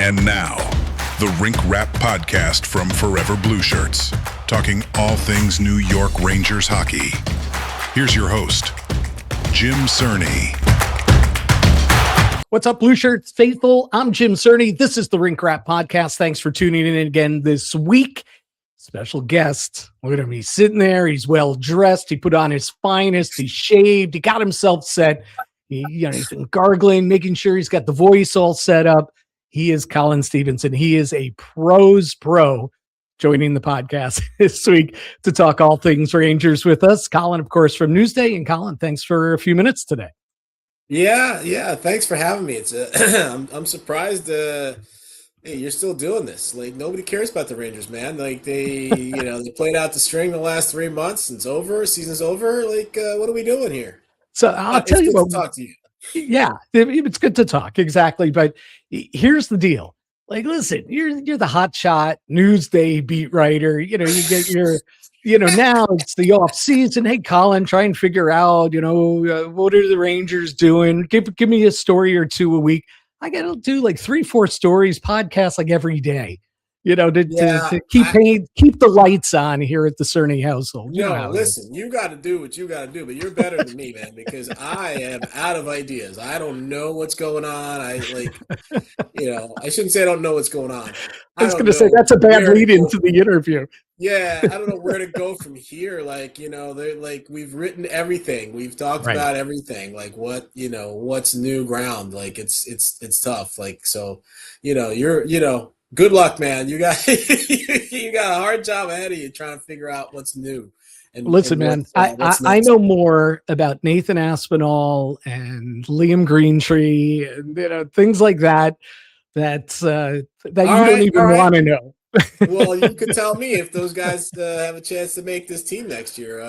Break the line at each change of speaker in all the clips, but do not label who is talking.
And now, the Rink Rap Podcast from Forever Blueshirts, talking all things New York Rangers hockey. Here's your host, Jim Cerny.
What's up, Blueshirts faithful? I'm Jim Cerny. This is the Rink Rap Podcast. Thanks for tuning in again this week. Special guest. Look at him. He's sitting there. He's well dressed. He put on his finest. He shaved. He got himself set. He's been gargling, making sure he's got the voice all set up. He is Colin Stephenson. He is a pro's pro, joining the podcast this week to talk all things Rangers with us. Colin, of course, from Newsday. And Colin, thanks for a few minutes today.
Yeah. Thanks for having me. It's I'm surprised. Hey, you're still doing this. Like, nobody cares about the Rangers, man. Like, they played out the string the last 3 months. It's over. Season's over. Like, what are we doing here?
So I'll tell you what.
Talk to you.
Yeah, it's good to talk. Exactly. But here's the deal. Like, listen, you're the hot shot Newsday beat writer. You get your, now it's the off season. Hey, Colin, try and figure out, what are the Rangers doing? Give me a story or two a week. I got to do like 3-4 stories, podcasts like every day, to keep the lights on here at the Cerny household.
Listen, you got to do what you got to do, but you're better than me, man, because I am out of ideas. I don't know what's going on. I shouldn't say I don't know what's going on.
I was going to say that's a bad lead into the interview.
Yeah, I don't know where to go from here. We've written everything. We've talked about everything. Like, what's new ground? Like, it's tough. Like, so, good luck, man. You got you got a hard job ahead of you trying to figure out what's new. And
listen, man, I know more about Nathan Aspinall and Liam Greentree and things like that you don't even want to know.
Well, you could tell me if those guys have a chance to make this team next year.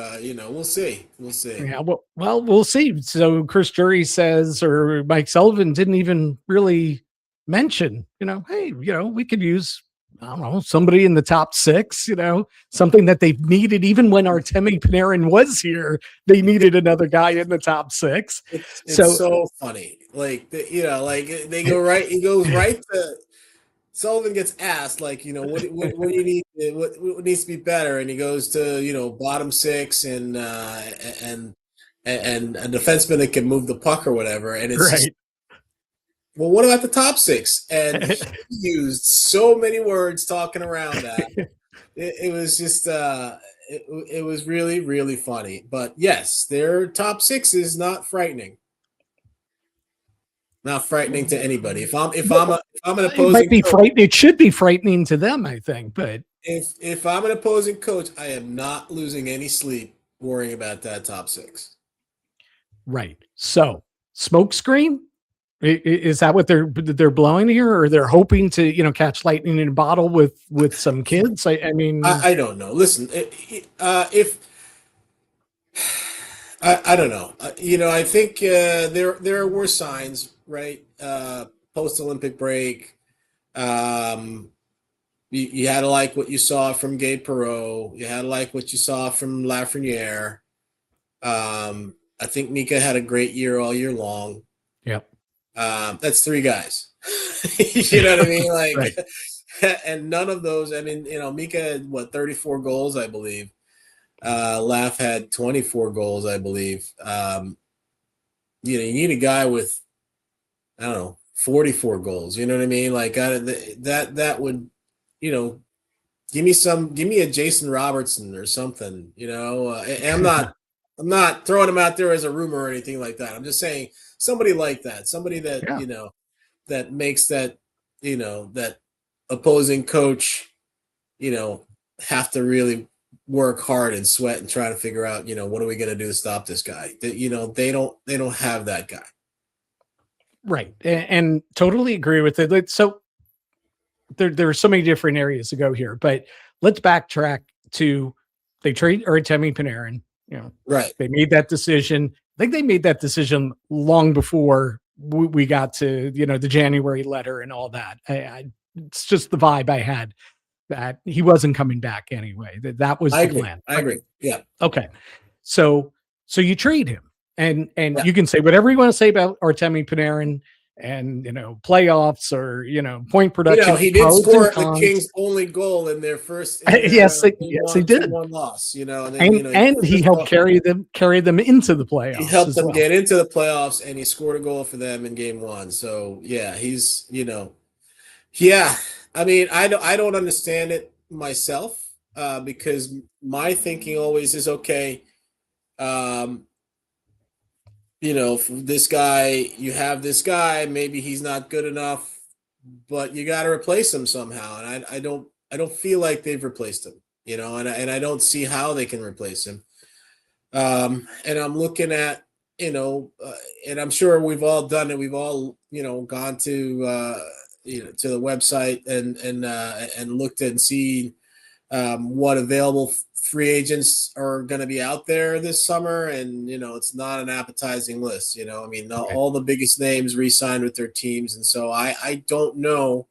We'll see.
Yeah, well, we'll see. So Chris Drury says, or Mike Sullivan didn't even really mention, hey, we could use, I don't know, somebody in the top 6, something that they've needed. Even when Artemi Panarin was here, they needed another guy in the top 6.
It's so funny. Like, they go right. He goes right to. Sullivan gets asked, like, what do you need? What needs to be better? And he goes to, bottom 6 and a defenseman that can move the puck or whatever. And it's
right.
Well, what about the top 6? And he used so many words talking around that. It was just, it was really, really funny. But yes, their top 6 is not frightening. Not frightening to anybody. If I'm an opposing,
it might be
coach,
frightening. It should be frightening to them, I think. But
if I'm an opposing coach, I am not losing any sleep worrying about that top 6.
Right. So, smokescreen, is that what they're blowing here, or they're hoping to catch lightning in a bottle with some kids? I mean,
I don't know. Listen, I don't know. I think there were signs, right? Post-Olympic break. You had to like what you saw from Gabe Perreault. You had to like what you saw from Lafreniere. I think Mika had a great year all year long.
Yep.
That's 3 guys. You know what I mean? Like,
right.
And none of those. I mean, Mika had 34 goals, I believe. Laf had 24 goals, I believe. You need a guy with, I don't know, 44 goals. You know what I mean? Like, that would, give me a Jason Robertson or something. And I'm not throwing him out there as a rumor or anything like that. I'm just saying somebody like that, somebody that that makes that that opposing coach, have to really work hard and sweat and try to figure out, what are we going to do to stop this guy? They don't have that guy.
Right. And totally agree with it. So there are so many different areas to go here, but let's backtrack to, they trade Artemi Panarin,
right.
They made that decision. I think they made that decision long before we got to, the January letter and all that. It's just the vibe I had that he wasn't coming back anyway. That was the plan.
I agree. Yeah.
Okay. So you trade him, and you can say whatever you want to say about Artemi Panarin and playoffs or point production.
He did
pros
score
and
the
cons.
Kings' only goal in their first.
Yes, he did.
2-1 loss.
And he helped carry them into the playoffs.
He helped them get into the playoffs, and he scored a goal for them in Game 1. So yeah, he's yeah. I mean, I don't understand it myself because my thinking always is okay. This guy, you have this guy, maybe he's not good enough, but you got to replace him somehow. And I don't feel like they've replaced him, and I don't see how they can replace him. And I'm looking at, and I'm sure we've all done it. We've all, gone to, to the website and looked and seen what available free agents are going to be out there this summer. And, it's not an appetizing list, I mean, all the biggest names re-signed with their teams. And so I don't know,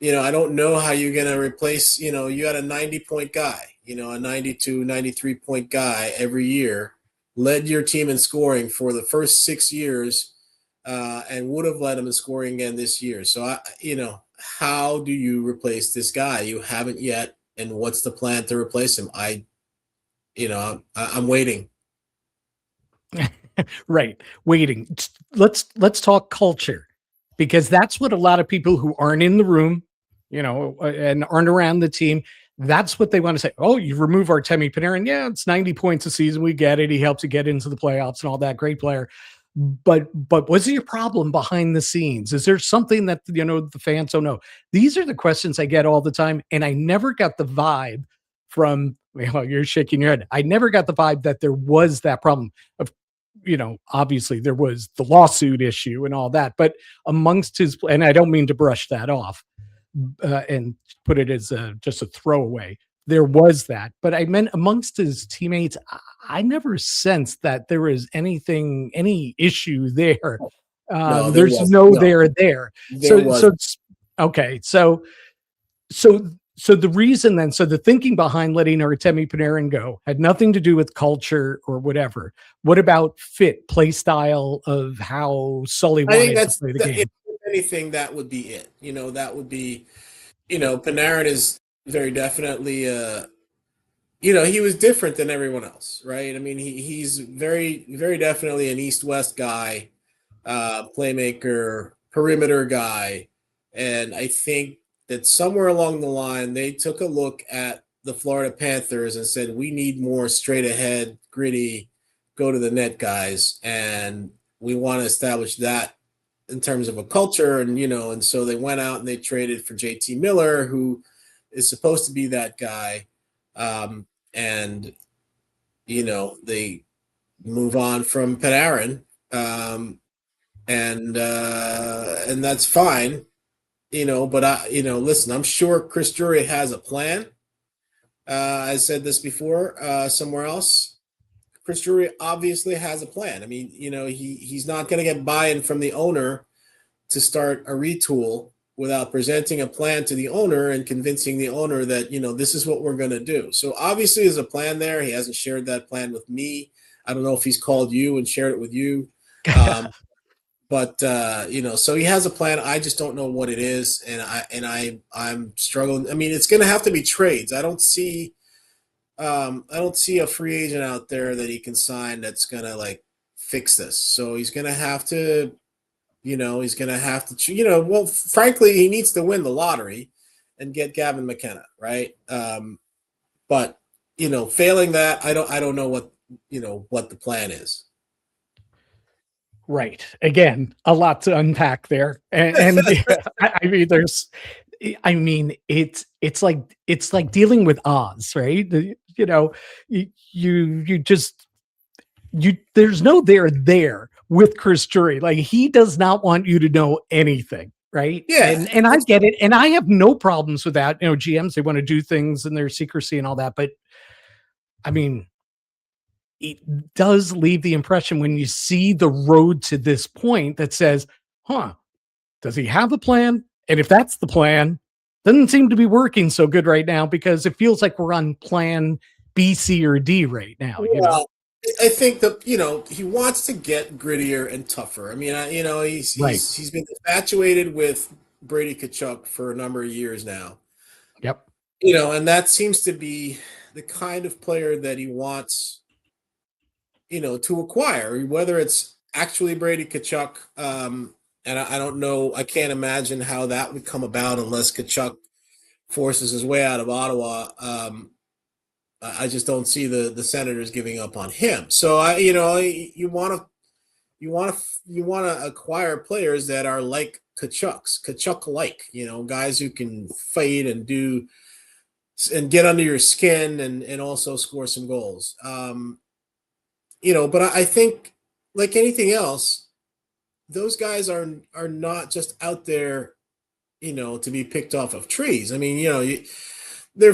I don't know how you're going to replace, you got a 90-point guy, a 92, 93-point guy every year, led your team in scoring for the first 6 years and would have led them in scoring again this year. So, how do you replace this guy? You haven't yet. And what's the plan to replace him? I'm waiting.
Right. Waiting. Let's talk culture, because that's what a lot of people who aren't in the room, and aren't around the team, that's what they want to say. Oh, you remove Artemi Panarin. Yeah, it's 90 points a season. We get it. He helps you get into the playoffs and all that. Great player. But what's your problem behind the scenes? Is there something that, the fans don't know? These are the questions I get all the time. And I never got the vibe from, you're shaking your head. I never got the vibe that there was that problem of, obviously there was the lawsuit issue and all that, but amongst his, and I don't mean to brush that off and put it as just a throwaway. There was that, but I meant amongst his teammates, I never sensed that there was any issue there. There's there. Okay. So the reason then, the thinking behind letting Artemi Panarin go had nothing to do with culture or whatever. What about fit, play style of how Sully wanted to play the game?
If anything, that would be it. That would be, Panarin is very definitely, he was different than everyone else, right? I mean, he's very, very definitely an East-West guy, playmaker, perimeter guy. And I think that somewhere along the line, they took a look at the Florida Panthers and said, we need more straight ahead, gritty, go to the net guys. And we want to establish that in terms of a culture. And, and so they went out and they traded for JT Miller, who is supposed to be that guy. And, they move on from Panarin. And that's fine. But listen, I'm sure Chris Drury has a plan. I said this before somewhere else. Chris Drury obviously has a plan. I mean, he's not going to get buy-in from the owner to start a retool without presenting a plan to the owner and convincing the owner that, this is what we're going to do. So obviously there's a plan there. He hasn't shared that plan with me. I don't know if he's called you and shared it with you. But so he has a plan. I just don't know what it is. And I'm struggling. I mean, it's going to have to be trades. I don't see a free agent out there that he can sign that's going to fix this. So he's going to have to, frankly, he needs to win the lottery and get Gavin McKenna. Right. But failing that, I don't know what the plan is.
Right. Again, a lot to unpack there. And it's like dealing with Oz, right? There's no there with Chris Drury. He does not want you to know anything. Right.
Yeah.
And I get it. And I have no problems with that. GMs, they want to do things in their secrecy and all that. But I mean, it does leave the impression when you see the road to this point that says, does he have a plan? And if that's the plan, doesn't seem to be working so good right now, because it feels like we're on plan B, C, or D right now.
I think that he wants to get grittier and tougher. I mean,
Right.
he's been infatuated with Brady Tkachuk for a number of years now.
Yep.
And that seems to be the kind of player that he wants, to acquire. Whether it's actually Brady Tkachuk, and I don't know. I can't imagine how that would come about unless Tkachuk forces his way out of Ottawa. I just don't see the Senators giving up on him. So you want to acquire players that are like Tkachuk-like, guys who can fight and do and get under your skin and also score some goals. But I think like anything else, those guys are not just out there, to be picked off of trees. I mean, there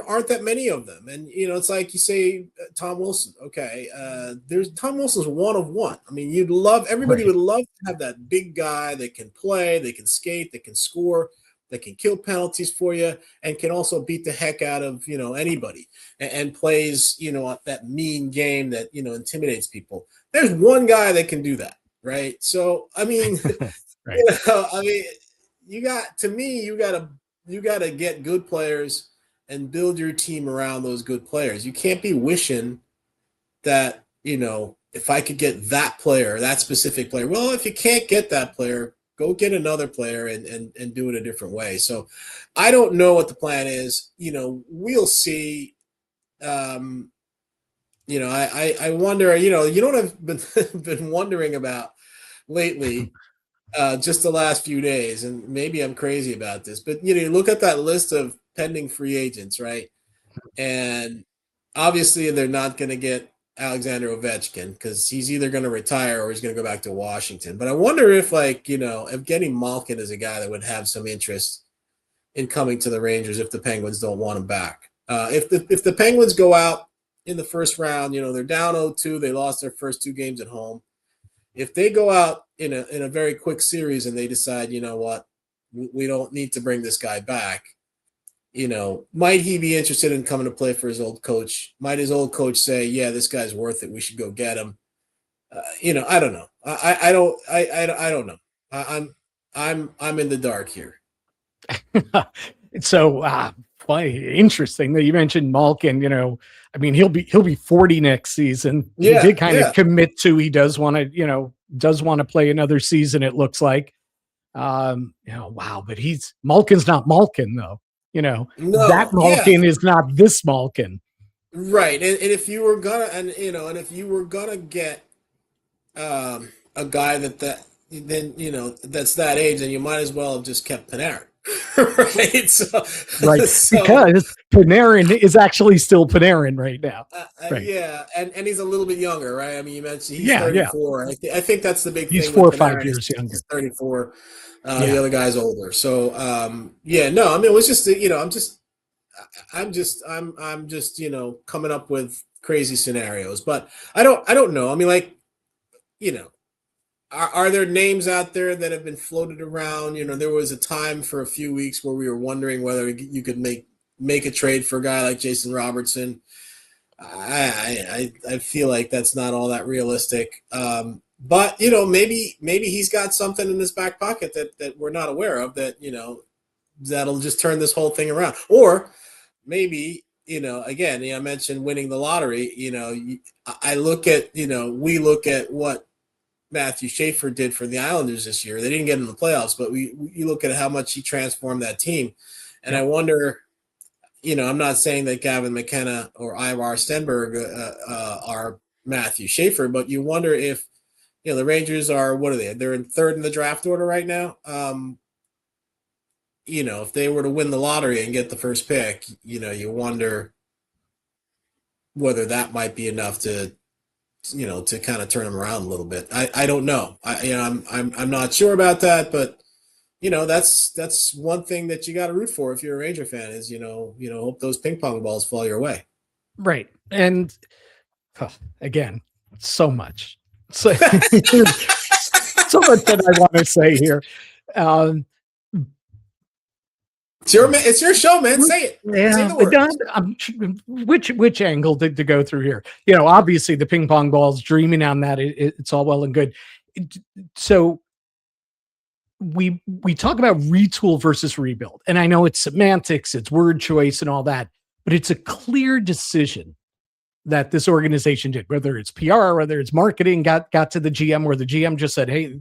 aren't that many of them, and it's like you say Tom Wilson. Okay, there's Tom Wilson's one of one. I mean, everybody would love to have that big guy that can play, they can skate, they can score, that can kill penalties for you, and can also beat the heck out of anybody, and plays that mean game that intimidates people. There's one guy that can do that, right? So I mean,
right.
you got to get good players and build your team around those good players. You can't be wishing that, if I could get that player, that specific player. Well, if you can't get that player, go get another player and do it a different way. So I don't know what the plan is. We'll see. I wonder, you know what I've been wondering about lately, just the last few days, and maybe I'm crazy about this, but you look at that list of pending free agents, right? And obviously they're not going to get Alexander Ovechkin because he's either going to retire or he's going to go back to Washington. But I wonder if Evgeny Malkin is a guy that would have some interest in coming to the Rangers if the Penguins don't want him back. If the Penguins go out in the first round, they're down 0-2, they lost their first 2 games at home. If they go out in a very quick series and they decide, you know what, we don't need to bring this guy back, might he be interested in coming to play for his old coach? Might his old coach say, yeah, this guy's worth it, we should go get him? I don't know. I don't know. I'm in the dark here.
So funny, interesting that you mentioned Malkin. I mean, he'll be 40 next season.
Yeah,
he did kind of commit to he does want to play another season, it looks like. Wow, but Malkin's not Malkin though.
No,
that Malkin is not this Malkin.
Right. And if you were gonna get a guy that's that age, then you might as well have just kept Panarin. Right.
Because Panarin is actually still Panarin right now. Right.
Yeah, and he's a little bit younger, right? I mean, you mentioned he's 34. Yeah. I think that's the big thing.
He's 4 or 5 years younger.
He's 34. The other guy's older. So no, I mean, it was just I'm just coming up with crazy scenarios, but I don't know. I mean, are there names out there that have been floated around? There was a time for a few weeks where we were wondering whether you could make a trade for a guy like Jason Robertson. I feel like that's not all that realistic. But maybe he's got something in his back pocket that we're not aware of that that'll just turn this whole thing around. Or maybe again, I mentioned winning the lottery. I look at we look at what Matthew Schaefer did for the Islanders this year. They didn't get in the playoffs, but you look at how much he transformed that team, and I wonder. I'm not saying that Gavin McKenna or Ivar Stenberg are Matthew Schaefer, but you wonder if the Rangers are, what are they? They're in 3rd in the draft order right now. If they were to win the lottery and get the first pick, you wonder whether that might be enough to kind of turn them around a little bit. I don't know. I'm not sure about that, but that's one thing that you got to root for if you're a Ranger fan is hope those ping pong balls fall your way.
Right. And again, so much. So much that I want to say here.
It's your show, man. Say it.
Yeah,
Say the words.
Which angle to go through here? Obviously the ping pong ball's dreaming on that. It's all well and good. So we talk about retool versus rebuild, and I know it's semantics, it's word choice, and all that, but it's a clear decision that this organization did, whether it's PR, whether it's marketing, got to the GM, where the GM just said, "Hey,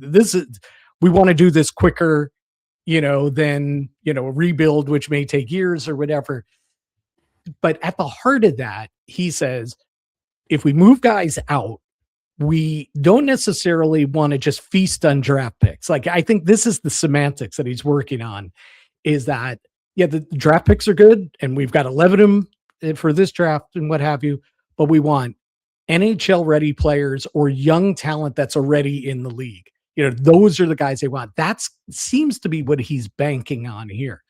we want to do this quicker." Than, a rebuild, which may take years or whatever. But at the heart of that, he says, if we move guys out, we don't necessarily want to just feast on draft picks. Like, I think this is the semantics that he's working on, is that, the draft picks are good, and we've got 11 of them for this draft and what have you, but we want NHL ready players or young talent that's already in the league. Those are the guys they want. That seems to be what he's banking on here.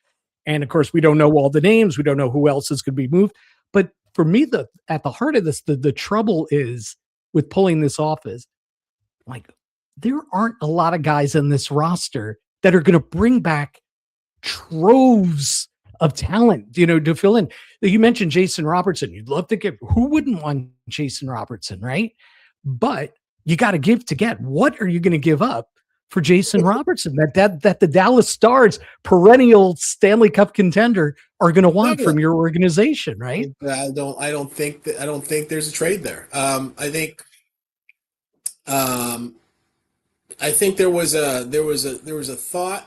And of course, we don't know all the names. We don't know who else is going to be moved. But for me, at the heart of this, the trouble is with pulling this off is, like, there aren't a lot of guys in this roster that are going to bring back troves of talent, to fill in. You mentioned Jason Robertson. You'd love to get, who wouldn't want Jason Robertson, right? But you got to give to get. What are you going to give up for Jason Robertson that the Dallas Stars, perennial Stanley Cup contender, are going to want from your organization, right?
I don't think there's a trade there. I think there was a thought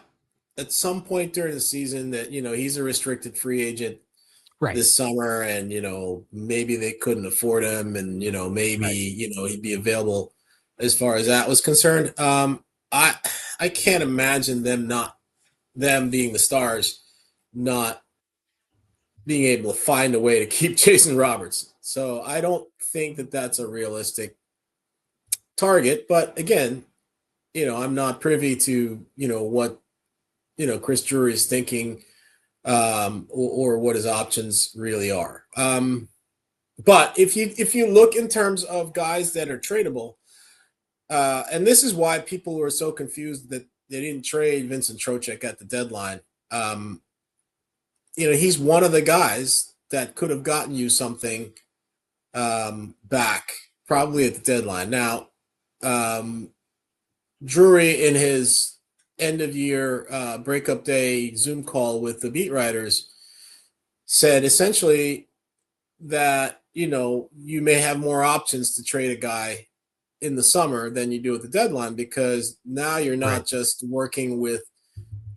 at some point during the season that, he's a restricted free agent this summer, and maybe they couldn't afford him, and maybe he'd be available. As far as that was concerned, I can't imagine them being the Stars not being able to find a way to keep Jason Robertson. So I don't think that that's a realistic target. But again, I'm not privy to what Chris Drury is thinking, or what his options really are. But if you look in terms of guys that are tradable. And this is why people were so confused that they didn't trade Vincent Trocheck at the deadline. He's one of the guys that could have gotten you something back, probably at the deadline. Now, Drury, in his end-of-year breakup day Zoom call with the beat writers, said essentially that, you may have more options to trade a guy in the summer than you do at the deadline, because now you're not just working with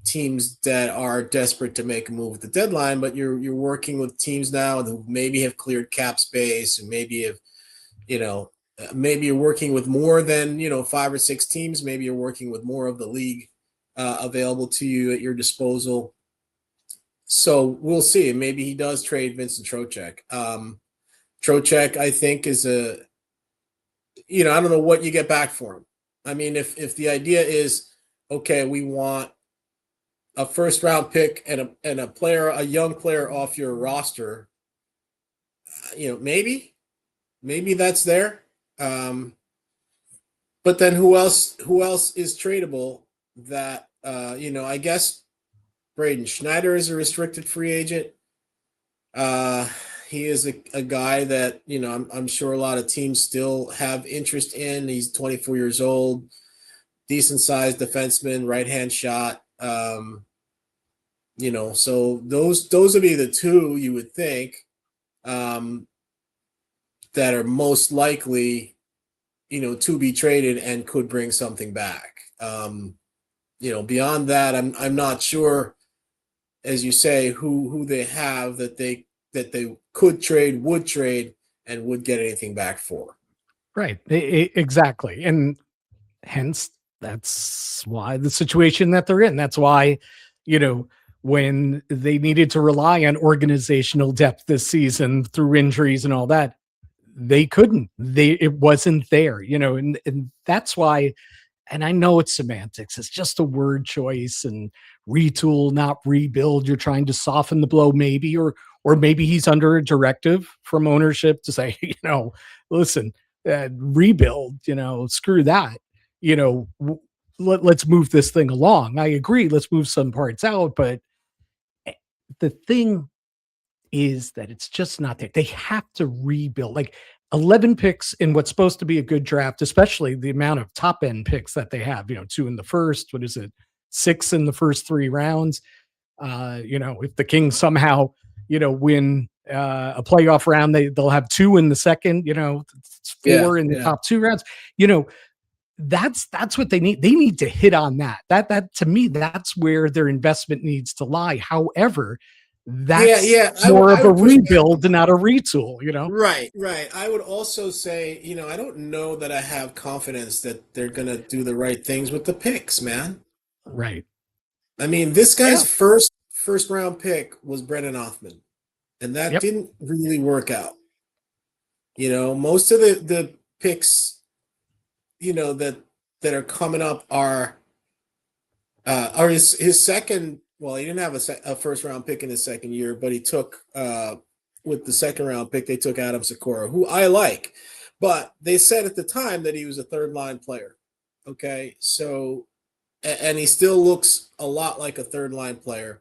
teams that are desperate to make a move at the deadline, but you're working with teams now who maybe have cleared cap space, and maybe have, maybe you're working with more than 5 or 6 teams. Maybe you're working with more of the league available to you at your disposal. So we'll see. Maybe he does trade Vincent Trocheck. Trocheck, I think, is I don't know what you get back for him. I mean, if the idea is, okay, we want a first round pick and a young player off your roster, maybe that's there. But then who else is tradable that, I guess Braden Schneider is a restricted free agent. He is a guy that, I'm sure a lot of teams still have interest in. He's 24 years old, decent sized defenseman, right-hand shot. So those would be the two you would think that are most likely, to be traded and could bring something back. Beyond that, I'm not sure, as you say, who they have that they could trade, would trade, and would get anything back for.
Right. Exactly. And hence, that's why the situation that they're in. That's why, when they needed to rely on organizational depth this season through injuries and all that, they couldn't. It wasn't there, and that's why. And I know it's semantics. It's just a word choice, and retool, not rebuild. You're trying to soften the blow, maybe, or maybe he's under a directive from ownership to say, listen, rebuild, screw that, let's move this thing along. I agree. Let's move some parts out, but The thing is that it's just not there. They have to rebuild. Like 11 picks in what's supposed to be a good draft, especially the amount of top end picks that they have, 2 in the first, what is it? 6 in the first 3 rounds. If the Kings somehow, win a playoff round, they'll have 2 in the second, 4 in the top 2 rounds. That's what they need. They need to hit on that. That to me, that's where their investment needs to lie. However, that's more of a rebuild and not a retool,
Right. I would also say, I don't know that I have confidence that they're going to do the right things with the picks, man.
Right.
I mean, this guy's first round pick was Brennan Othman, and that didn't really work out. Most of the picks, that are coming up are his second. Well, he didn't have a first round pick in his second year, but he took with the second round pick, they took Adam Sakura, who I like, but they said at the time that he was a third line player. Okay. So, and he still looks a lot like a third line player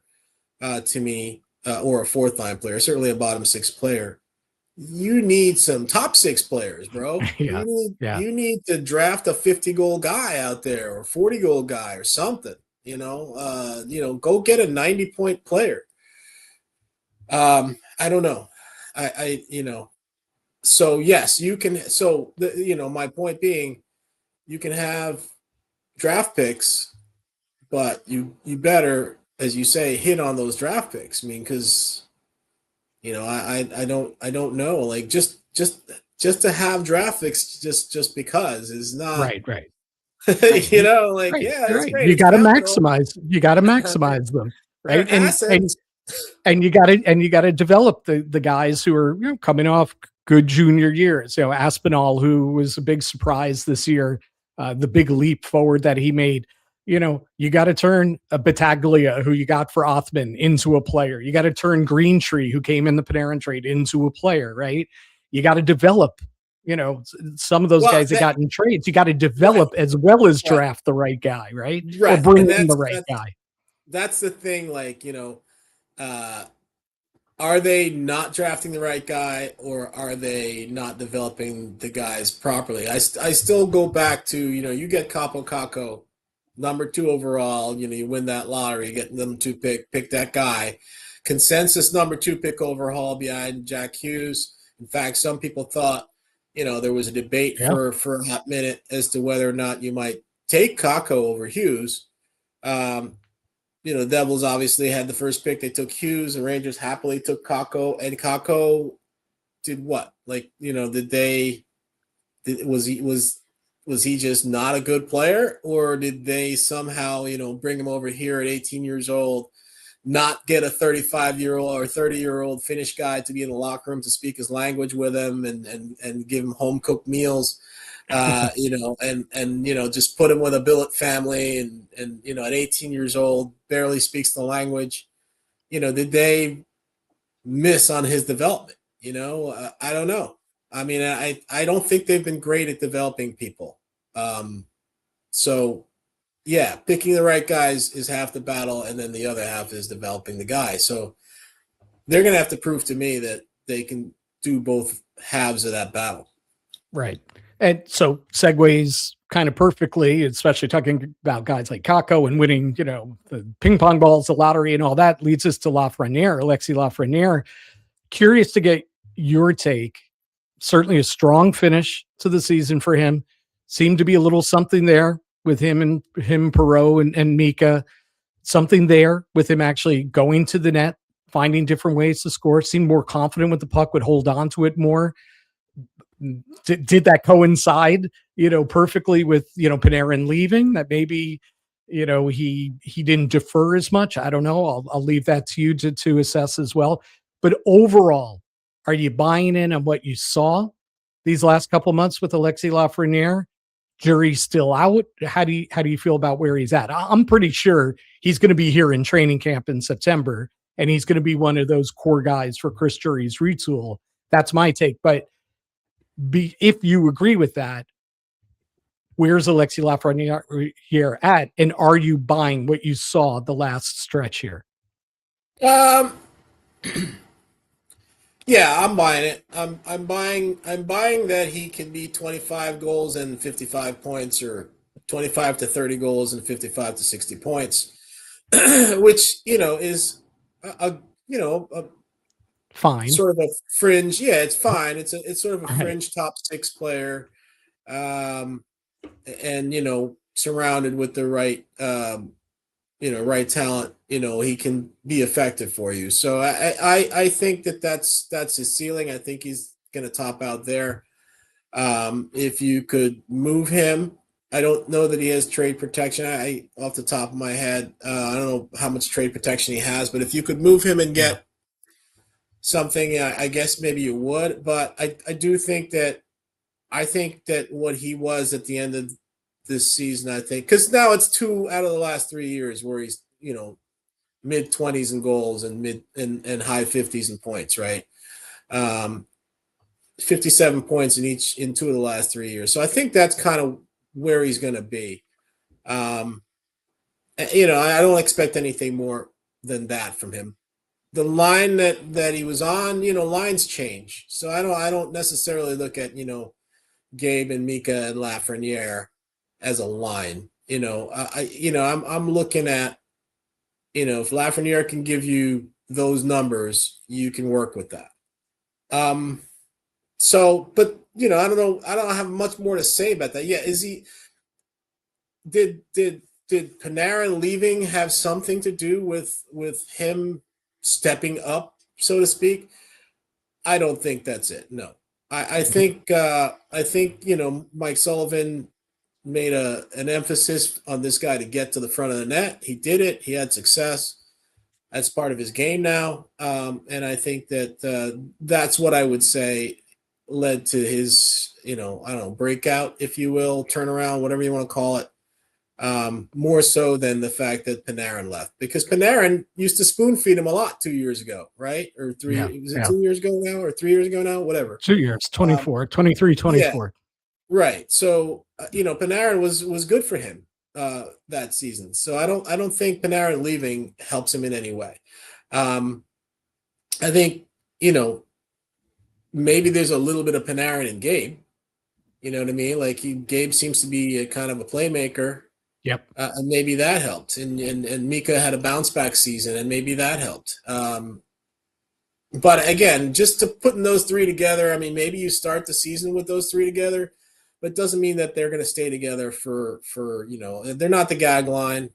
to me, or a fourth line player, certainly a bottom 6 player. You need some top 6 players, bro. You need to draft a 50-goal guy out there, or 40-goal guy or something. Go get a 90-point player. I don't know. So yes, you can. So my point being, you can have draft picks, but you better, as you say, hit on those draft picks. I mean, because I don't know. Like just to have draft picks just because is not
right.
It's
right.
great.
You got to maximize. You got to maximize them, right? And you got to develop the guys who are coming off good junior years. Aspinall, who was a big surprise this year, the big leap forward that he made. You got to turn a Battaglia, who you got for Othman, into a player. You got to turn Greentree, who came in the Panarin trade, into a player, right? You got to develop, some of those guys that got in trades. You got to develop as well as draft the right guy, right? Or bring in the right guy.
That's the thing. Like, are they not drafting the right guy, or are they not developing the guys properly? I still go back to, you get Capo Caco, number 2 overall, you win that lottery, you get number 2 pick that guy. Consensus number 2 pick overall behind Jack Hughes. In fact, some people thought, there was a debate for a hot minute as to whether or not you might take Caco over Hughes. The Devils obviously had the first pick. They took Hughes. The Rangers happily took Caco, and Caco did what? Like, was he just not a good player, or did they somehow, bring him over here at 18 years old, not get a 35-year-old or 30-year-old Finnish guy to be in the locker room to speak his language with him and give him home cooked meals, just put him with a billet family and at 18 years old, barely speaks the language. Did they miss on his development? I don't know. I mean, I don't think they've been great at developing people. Picking the right guys is half the battle, and then the other half is developing the guy. So they're going to have to prove to me that they can do both halves of that battle.
Right. And so segues kind of perfectly, especially talking about guys like Caco and winning, the ping pong balls, the lottery and all that, leads us to Lafreniere, Alexis Lafreniere. Curious to get your take. Certainly a strong finish to the season for him. Seemed to be a little something there with him, Perreault and Mika. Something there with him actually going to the net, finding different ways to score. Seemed more confident with the puck, would hold on to it more. Did that coincide, perfectly with, Panarin leaving? That maybe, he didn't defer as much. I don't know. I'll leave that to you to assess as well. But overall, are you buying in on what you saw these last couple months with Alexis Lafreniere? Jury's still out. How do you feel about where he's at? I'm pretty sure he's going to be here in training camp in September, and he's going to be one of those core guys for Chris Drury's retool. That's my take. But if you agree with that, where's Alexis Lafreniere here at? And are you buying what you saw the last stretch here?
Um, yeah, I'm buying it. I'm buying that he can be 25 goals and 55 points, or 25 to 30 goals and 55 to 60 points, which is a a
Fine.
sort of a fringe. Yeah, it's fine. It's sort of a
Right.
fringe top six player, um, and surrounded with the right right talent. He can be effective for you. So I think that's his ceiling. I think he's going to top out there. If you could move him. I don't know that he has trade protection. I off the top of my head, I don't know how much trade protection he has, but if you could move him and
Yeah.
get something, I guess maybe you would. But I think that what he was at the end of this season, I think, because now it's 2 out of the last 3 years where he's mid 20s in goals and mid and high 50s in points, right? Um, 57 points in 2 of the last 3 years. So I think that's kind of where he's going to be. Um, I don't expect anything more than that from him. The line that he was on, lines change. So I don't necessarily look at, Gabe and Mika and Lafreniere as a line. I'm looking at, if Lafreniere can give you those numbers, you can work with that. But I don't know. I don't have much more to say about that. Yeah, did Panarin leaving have something to do with him stepping up, so to speak? I don't think that's it. No, I think Mike Sullivan made an emphasis on this guy to get to the front of the net. He did it. He had success. That's part of his game now, and I think that that's what I would say led to his I don't know, breakout, if you will, turnaround, whatever you want to call it. More so than the fact that Panarin left, because Panarin used to spoon feed him a lot 2 years ago, right? Or
Yeah.
three, was it
Yeah.
2 years ago now or 3 years ago now? Whatever.
2 years,
Um,
24, 23,
yeah,
24.
right. So, Panarin was good for him that season. So I don't think Panarin leaving helps him in any way. Um, I think, maybe there's a little bit of Panarin in Gabe. You know what I mean? Like Gabe seems to be a kind of a playmaker.
Yep.
And maybe that helped. And Mika had a bounce back season, and maybe that helped. But again, just to putting those three together, I mean, maybe you start the season with those three together, but it doesn't mean that they're going to stay together for they're not the gag line.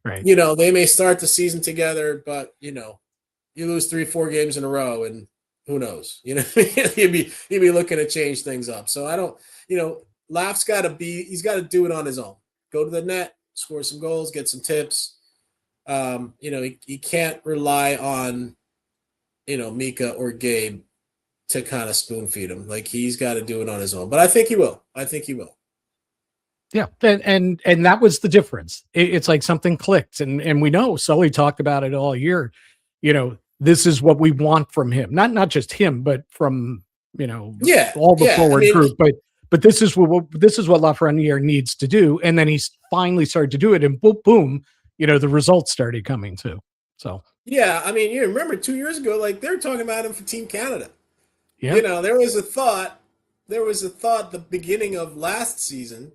Right.
They may start the season together, but you lose 3-4 games in a row, and who knows? You'd be looking to change things up. So I don't, Laf's he's got to do it on his own. Go to the net, score some goals, get some tips. He can't rely on, Mika or Gabe to kind of spoon feed him. Like, he's got to do it on his own. But I think he will.
Yeah. And that was the difference. It's like something clicked, and we know Sully talked about it all year. This is what we want from him. Not just him, but from, all the forward group. But this is what Lafreniere needs to do. And then he's finally started to do it, and boom, the results started coming too. So
yeah, I mean, you remember 2 years ago, like, they were talking about him for Team Canada.
yeah,
There was a thought the beginning of last season,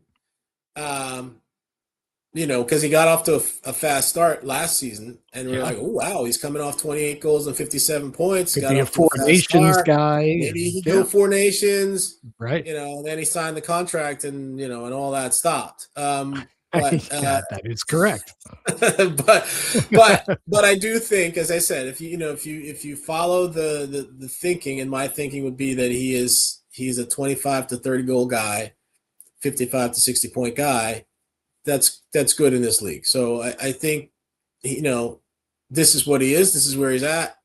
because he got off to a fast start last season, and we're like, oh wow, he's coming off 28 goals and 57 points.
could
Got
be a
off to a
Four
fast
Nations
start.
guy.
Maybe he go Four Nations,
right?
Then he signed the contract, and and all that stopped.
That is correct.
but I do think, as I said, if you follow the thinking, and my thinking would be that he's a 25 to 30 goal guy, 55 to 60 point guy. That's good in this league. So I think, this is what he is. This is where he's at.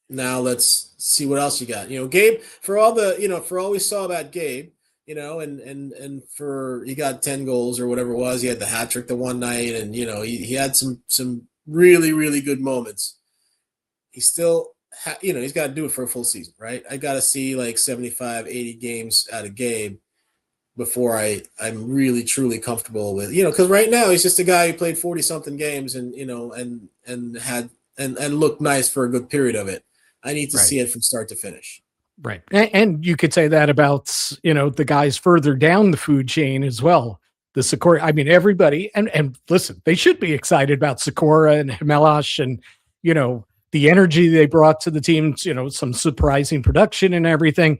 Now let's see what else you got. Gabe, for all we saw about Gabe, and for he got 10 goals or whatever it was. He had the hat trick the one night, and he had some really, really good moments. He still he's got to do it for a full season, right? I got to see like 75, 80 games out of Gabe before I'm really truly comfortable with, because right now he's just a guy who played 40 something games and and looked nice for a good period of it. I need to see it from start to finish.
Right. And you could say that about, the guys further down the food chain as well. The Sakura, I mean, everybody, and listen, they should be excited about Sakura and Kamilash and, the energy they brought to the team, some surprising production and everything.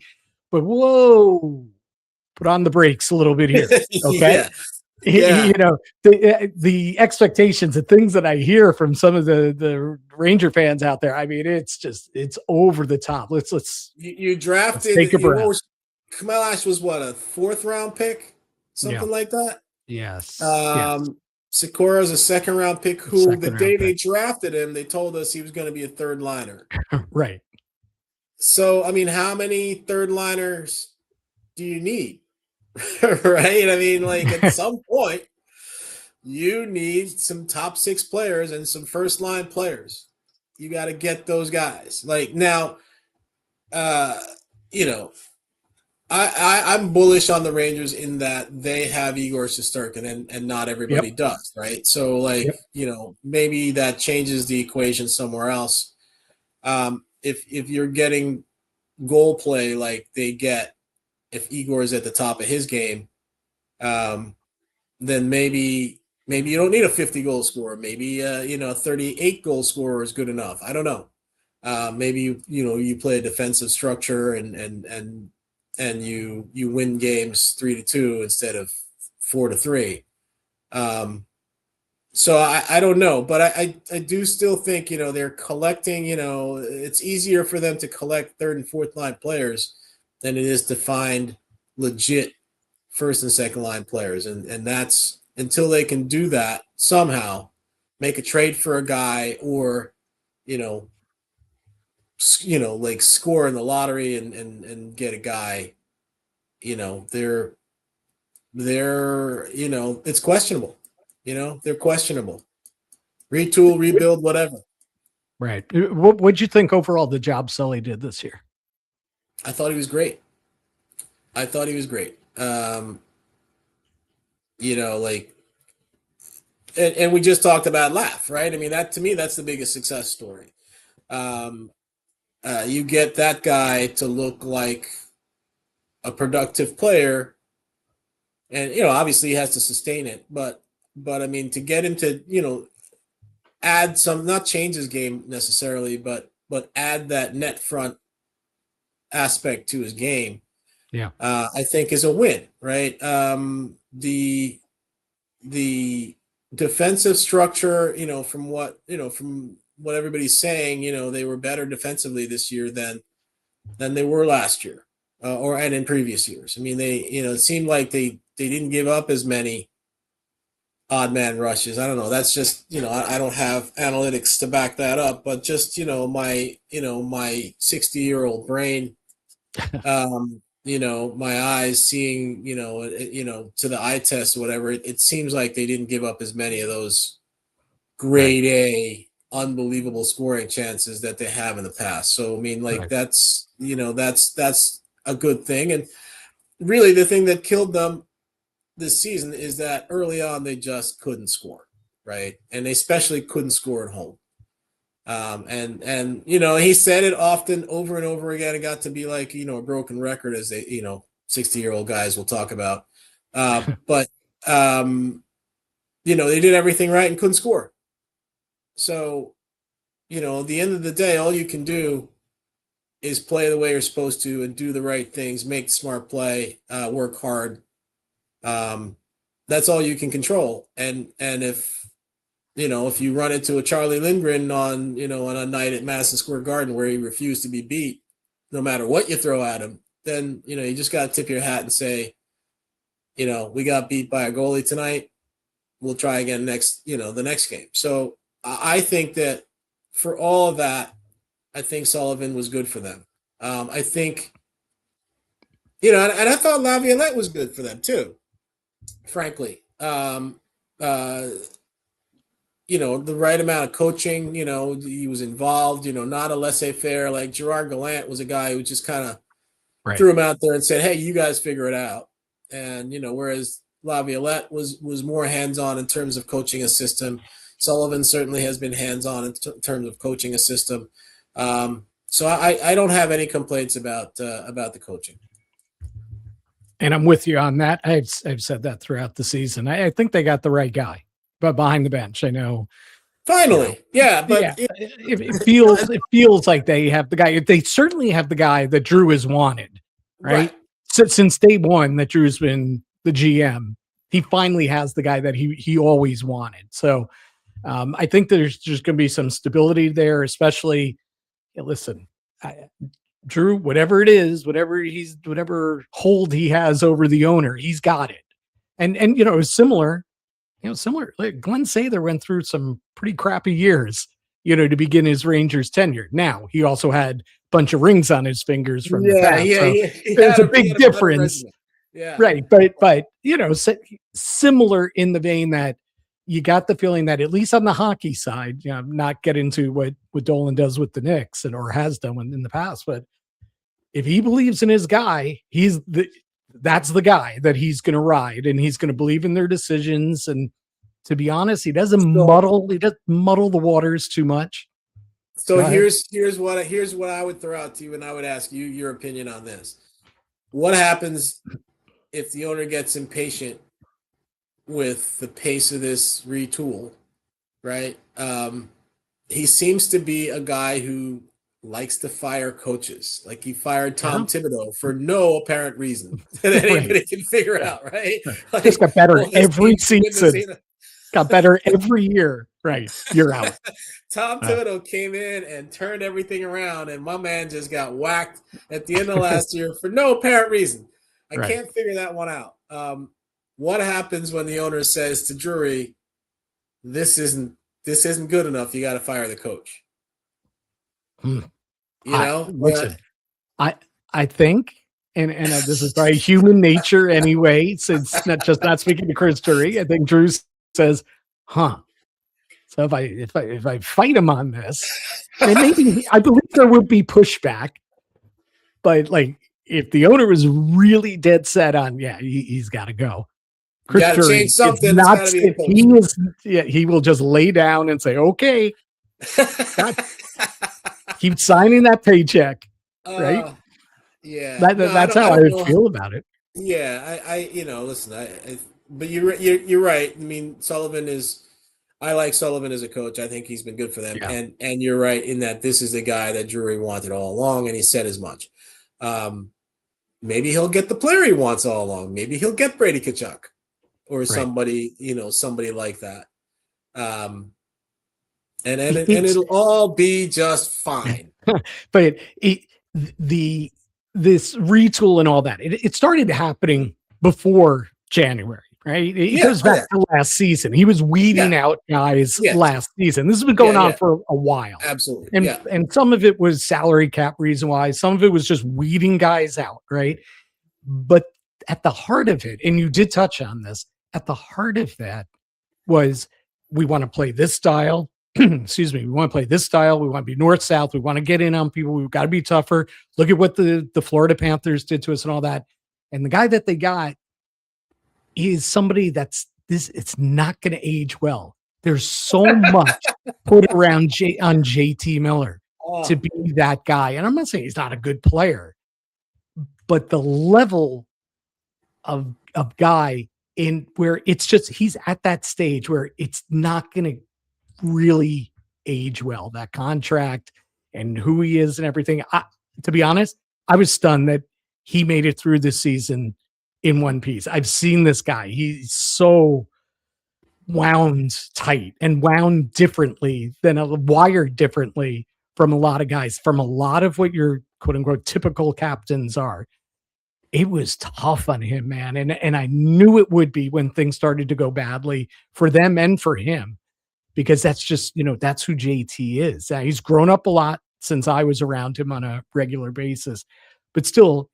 But whoa, put on the brakes a little bit here. Okay.
Yeah.
The expectations, the things that I hear from some of the Ranger fans out there, I mean, it's over the top. Let's
you drafted,
take a breath.
Kamilash was what, a 4th round pick? Something like that?
Yes.
Sakura's a 2nd round pick who the day they drafted him, they told us he was going to be a 3rd liner.
Right.
So, I mean, how many 3rd liners do you need? Right? I mean, like at some point, you need some top 6 players and some first line players. You got to get those guys. Like now, I'm bullish on the Rangers in that they have Igor Shesterkin and not everybody does, right? So like, maybe that changes the equation somewhere else. If you're getting goal play like they get, if Igor is at the top of his game, then maybe you don't need a 50 goal scorer. Maybe a 38 goal scorer is good enough. I don't know. Maybe you play a defensive structure and you win games 3-2 instead of 4-3. So I don't know, but I do still think they're collecting. It's easier for them to collect 3rd and 4th line players than it is to find legit 1st and 2nd line players. And that's until they can do that somehow, make a trade for a guy or, like score in the lottery and get a guy, they're it's questionable. They're questionable. Retool, rebuild, whatever.
Right. What'd you think overall the job Sully did this year?
I thought he was great. And we just talked about Laf, right? I mean, that to me, that's the biggest success story. You get that guy to look like a productive player, and obviously he has to sustain it, but I mean, to get him to add some, not change his game necessarily, but add that net front aspect to his game, I think is a win, right? The defensive structure, from what everybody's saying, they were better defensively this year than they were last year, and in previous years. I mean, they, it seemed like they didn't give up as many odd man rushes. I don't know. That's just, I don't have analytics to back that up, but just, my 60-year-old brain, my eyes seeing, to the eye test or whatever, it seems like they didn't give up as many of those grade A unbelievable scoring chances that they have in the past. So, I mean, like that's a good thing. And really the thing that killed them this season is that early on they just couldn't score, right? And they especially couldn't score at home. And he said it often over and over again. It got to be like, a broken record, as they, 60-year-old guys will talk about. But they did everything right and couldn't score. So, at the end of the day, all you can do is play the way you're supposed to and do the right things, make the smart play, work hard. That's all you can control. And if you run into a Charlie Lindgren on a night at Madison Square Garden where he refused to be beat, no matter what you throw at him, then, you just got to tip your hat and say, we got beat by a goalie tonight. We'll try again the next game. So I think that for all of that, I think Sullivan was good for them. I think, and I thought Laviolette was good for them too, frankly. The right amount of coaching, he was involved, not a laissez-faire. Like Gerard Gallant was a guy who just kind of threw him out there and said, hey, you guys figure it out. And, whereas Laviolette was more hands-on in terms of coaching a system, Sullivan certainly has been hands-on in terms of coaching a system. So I don't have any complaints about the coaching.
And I'm with you on that. I've said that throughout the season. I think they got the right guy, but behind the bench, I know.
Finally, but
it feels like they have the guy. They certainly have the guy that Drew has wanted, right? Since day one that Drew's been the GM, he finally has the guy that he always wanted. So I think there's just going to be some stability there, especially. Listen, Drew, whatever it is, whatever hold he has over the owner, he's got it. And it's similar. Like Glenn Sather went through some pretty crappy years, to begin his Rangers tenure. Now he also had a bunch of rings on his fingers from the past. So there's a big difference.
Yeah.
Right. But similar in the vein that you got the feeling that at least on the hockey side, not get into what Dolan does with the Knicks or has done in the past, but if he believes in his guy, that's the guy that he's going to ride, and he's going to believe in their decisions. And to be honest, he doesn't muddle the waters too much.
So here's what I would throw out to you, and I would ask you your opinion on this. What happens if the owner gets impatient with the pace of this retool, right? He seems to be a guy who likes to fire coaches. Like he fired Tom Thibodeau for no apparent reason that anybody can figure out, right? Like,
just got better every season. Got better every year. Right. You're out.
Tom Thibodeau came in and turned everything around, and my man just got whacked at the end of last year for no apparent reason. I can't figure that one out. What happens when the owner says to Drury, this isn't good enough, you got to fire the coach?
Listen, I think, and this is probably human nature anyway, since not speaking to Chris Drury, I think Drew says, so if I fight him on this, and maybe I believe there would be pushback, but like if the owner was really dead set on, he's got to go. Chris Drury
change something.
He will just lay down and say, okay, keep signing that paycheck, right? That's how I feel about it.
Yeah, listen, but you're right. I mean, I like Sullivan as a coach. I think he's been good for them. Yeah. And you're right in that this is the guy that Drury wanted all along, and he said as much. Maybe he'll get the player he wants all along. Maybe he'll get Brady Tkachuk or somebody, somebody like that. And it'll all be just fine.
But this retool and all that, it started happening before January, right? It goes back to last season. He was weeding out guys last season. This has been going on for a while.
Absolutely.
And some of it was salary cap reason why, some of it was just weeding guys out, right? But at the heart of it, and you did touch on this, at the heart of that was we want to play this style. Excuse me. We want to play this style. We want to be north-south. We want to get in on people. We've got to be tougher. Look at what the Florida Panthers did to us and all that. And the guy that they got is somebody it's not going to age well. There's so much put around on JT Miller to be that guy. And I'm not saying he's not a good player, but the level of guy in where it's just, he's at that stage where it's not going to really age well, that contract and who he is and everything. To be honest, I was stunned that he made it through this season in one piece. I've seen this guy. He's so wound tight and wound differently wired differently from a lot of guys, from a lot of what your quote unquote typical captains are. It was tough on him, man. And I knew it would be when things started to go badly for them and for him, because that's just, that's who JT is. He's grown up a lot since I was around him on a regular basis, but still,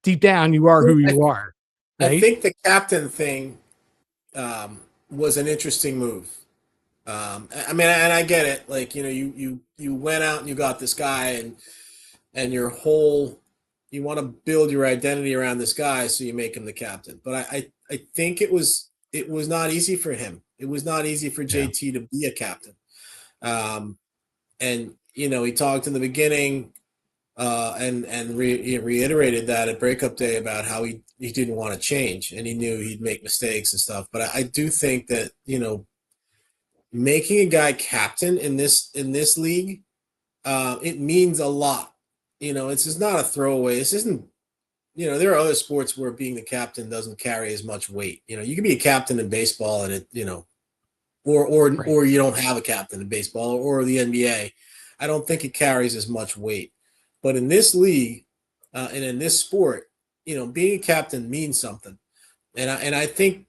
deep down, you are who you are. Right?
I think the captain thing was an interesting move. I mean, and I get it. Like, you went out and you got this guy, and your whole You want to build your identity around this guy, so you make him the captain. But I think it was not easy for him. It was not easy for JT to be a captain. And he talked in the beginning and reiterated that at breakup day about how he didn't want to change, and he knew he'd make mistakes and stuff. But I do think that making a guy captain in this league, it means a lot. It's just not a throwaway. This isn't. There are other sports where being the captain doesn't carry as much weight. You can be a captain in baseball and or you don't have a captain in baseball or the NBA. I don't think it carries as much weight. But in this league and in this sport, being a captain means something. And I think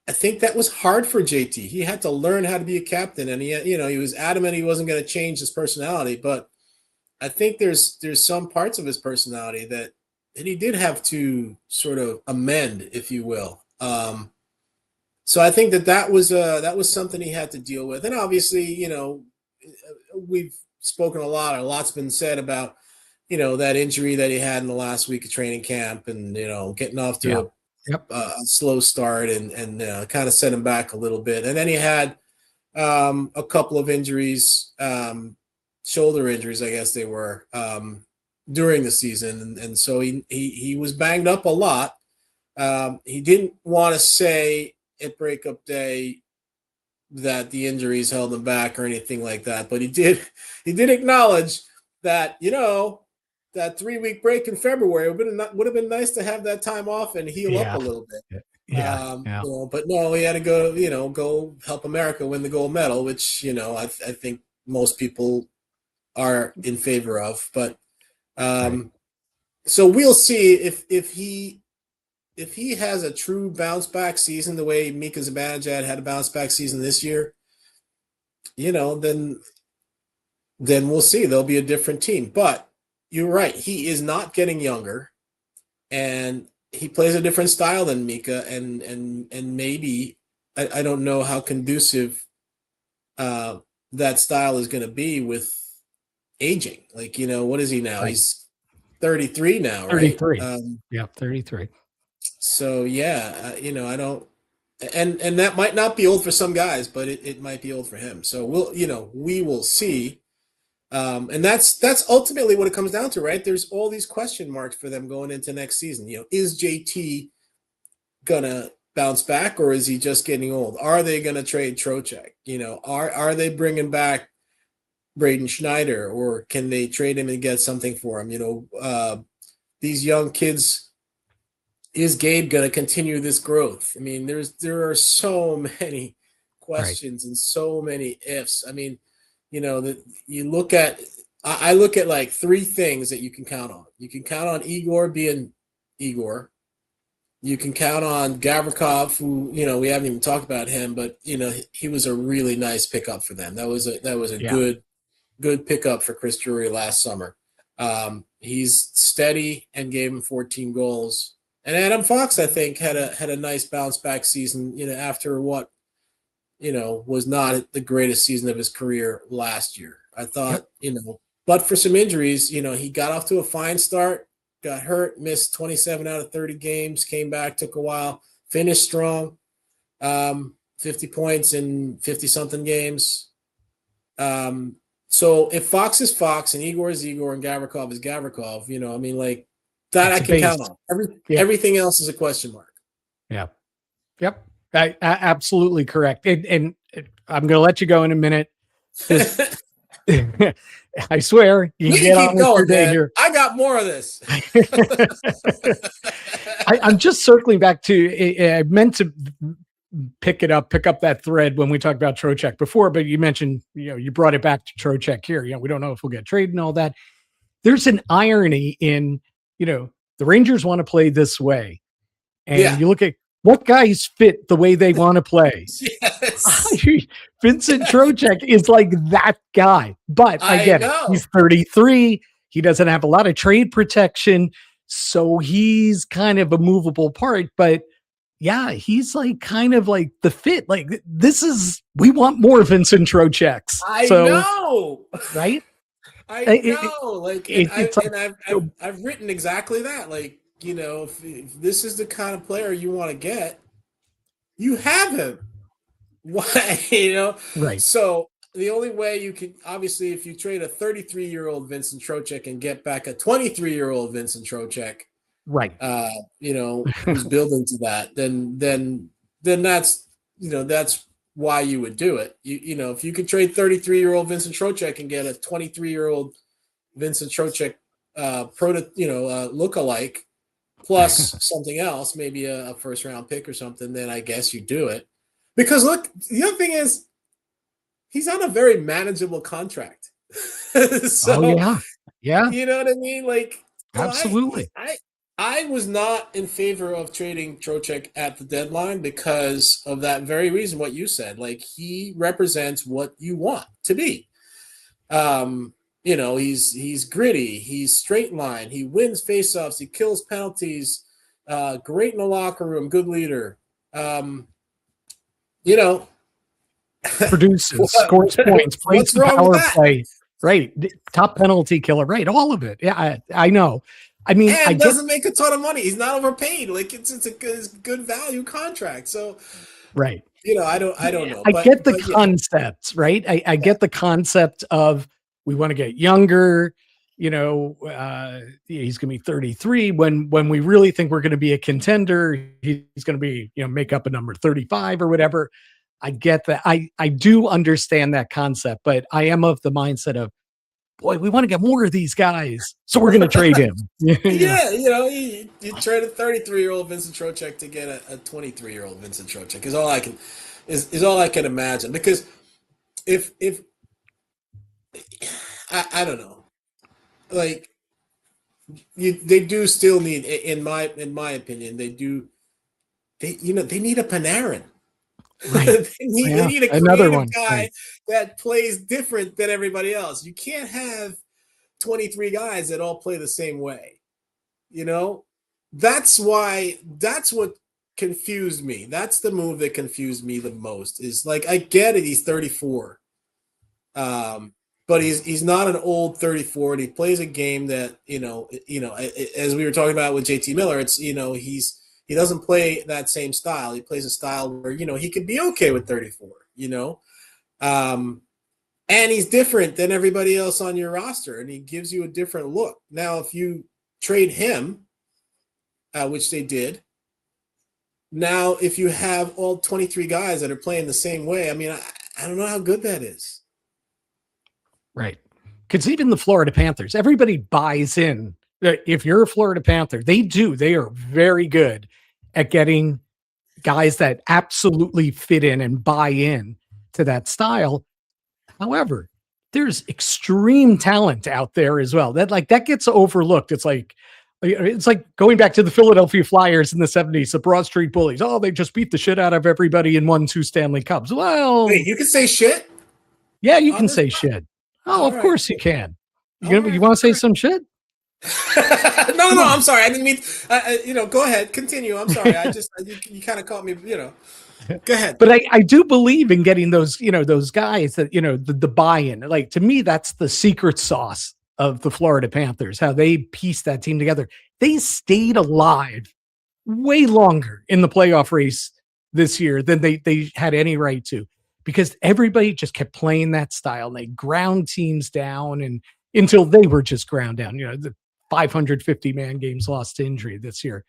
that was hard for JT. He had to learn how to be a captain, and he was adamant he wasn't going to change his personality. But I think there's some parts of his personality that he did have to sort of amend, if you will. So I think that was something he had to deal with. And obviously, we've spoken a lot's been said about, that injury that he had in the last week of training camp, and, getting off to a slow start and kind of set him back a little bit. And then he had a couple of injuries, shoulder injuries, I guess they were, during the season. And so he was banged up a lot. He didn't want to say at breakup day that the injuries held him back or anything like that, but he did acknowledge that, that 3-week break in February would have been nice to have that time off and heal up a little bit. But no, he had to go help America win the gold medal, which, I think most people are in favor of. But so we'll see if he has a true bounce back season the way Mika Zibanejad had a bounce back season this year, then we'll see. There'll be a different team. But you're right. He is not getting younger, and he plays a different style than Mika. And maybe I don't know how conducive that style is going to be with aging. Like, what is he now? Right. He's 33 now, right?
33. 33.
So I don't, and that might not be old for some guys, but it might be old for him. So we will see. And that's ultimately what it comes down to, right? There's all these question marks for them going into next season. Is JT gonna bounce back, or is he just getting old? Are they gonna trade Trocheck? Are they bringing back Braden Schneider, or can they trade him and get something for him? These young kids, is Gabe going to continue this growth? I mean, there are so many questions and so many ifs. I mean, you look at, I look at like 3 things that you can count on. You can count on Igor being Igor. You can count on Gavrikov, who, we haven't even talked about him, but, he was a really nice pickup for them. That was a good pickup for Chris Drury last summer. He's steady and gave him 14 goals. And Adam Fox, I think, had a nice bounce back season, after what, was not the greatest season of his career last year. I thought, but for some injuries, he got off to a fine start, got hurt, missed 27 out of 30 games, came back, took a while, finished strong, 50 points in 50-something games. So if Fox is Fox and Igor is Igor and Gavrikov is Gavrikov, that I can count on. Everything else is a question mark.
Yeah. Yep. Absolutely correct. And I'm going to let you go in a minute. I swear you can get on with your day here.
I got more of this.
I'm just circling back to, I meant to pick up that thread when we talked about Trocheck before, but you mentioned, you brought it back to Trocheck here. We don't know if we'll get traded and all that. There's an irony in, the Rangers want to play this way. And you look at what guys fit the way they want to play.
Yes.
Vincent Trocheck is like that guy. But again, he's 33. He doesn't have a lot of trade protection. So he's kind of a movable part. But he's like kind of like the fit. Like we want more Vincent Trochecks.
I know.
Right?
I know, like, I've written exactly that. Like, if this is the kind of player you want to get, you have him. Why,
Right.
So the only way you can, obviously, if you trade a 33-year-old Vincent Trocheck and get back a 23-year-old Vincent Trocheck,
right,
who's building to that, then that's why you would do it. If you could trade 33-year-old Vincent Trocheck and get a 23-year-old Vincent Trocheck lookalike plus something else, maybe a first round pick or something, then I guess you do it. Because look, the other thing is he's on a very manageable contract. So,
yeah,
you know what I mean? Like,
absolutely.
I was not in favor of trading Trocheck at the deadline because of that very reason, what you said. Like, he represents what you want to be. He's gritty, he's straight line, he wins faceoffs, he kills penalties, great in the locker room, good leader.
Produces, scores points, plays the power play, right? Top penalty killer, right? All of it. Yeah, I know. I mean,
and doesn't make a ton of money. He's not overpaid. Like, it's a good value contract. So,
right.
I don't know.
I get the concept, right? I get the concept of we want to get younger. He's going to be 33 when we really think we're going to be a contender. He's going to be, make up a number 35 or whatever. I get that. I do understand that concept, but I am of the mindset of, boy, we want to get more of these guys, so we're going to trade him.
You trade a 33-year-old Vincent Trocheck to get a 23-year-old Vincent Trocheck is all I can imagine. Because if I don't know, like, they do still need, in my opinion, they need a Panarin.
Right.
they need a creative guy that plays different than everybody else. You can't have 23 guys that all play the same way. That's what confused me. That's the move that confused me the most. Is like, I get it, he's 34. But he's not an old 34, and he plays a game that, as we were talking about with JT Miller, it's, he doesn't play that same style. He plays a style where, he could be okay with 34, and he's different than everybody else on your roster, and he gives you a different look. Now, if you trade him, which they did, now if you have all 23 guys that are playing the same way, I mean, I don't know how good that is.
Right. Because even the Florida Panthers, everybody buys in. If you're a Florida Panther, they are very good at getting guys that absolutely fit in and buy in to that style. However, there's extreme talent out there as well. That gets overlooked. It's like going back to the Philadelphia Flyers in the 70s, the Broad Street Bullies. Oh, they just beat the shit out of everybody and won 2 Stanley Cups. Well,
wait, you can say shit?
Yeah, you can say shit. Oh, of course you can. You want to say some shit?
No, I'm sorry. I didn't mean, go ahead. Continue. I'm sorry. You kind of caught me, Go ahead.
But I do believe in getting those, those guys that, the buy-in. Like, to me, that's the secret sauce of the Florida Panthers, how they pieced that team together. They stayed alive way longer in the playoff race this year than they had any right to, because everybody just kept playing that style and they ground teams down, and until they were just ground down, the 550 man games lost to injury this year.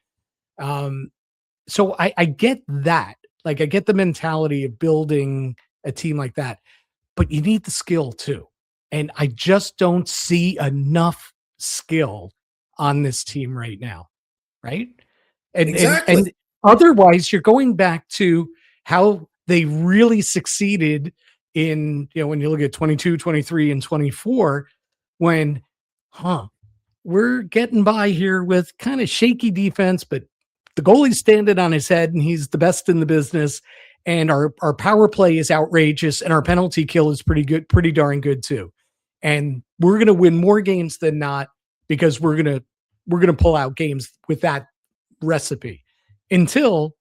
So I get that. Like, I get the mentality of building a team like that, but you need the skill too. And I just don't see enough skill on this team right now. Right. And otherwise you're going back to how they really succeeded in, when you look at 22, 23, and 24, when, we're getting by here with kind of shaky defense, but the goalie's standing on his head and he's the best in the business. And our power play is outrageous and our penalty kill is pretty good, pretty darn good too. And we're going to win more games than not because we're going to pull out games with that recipe until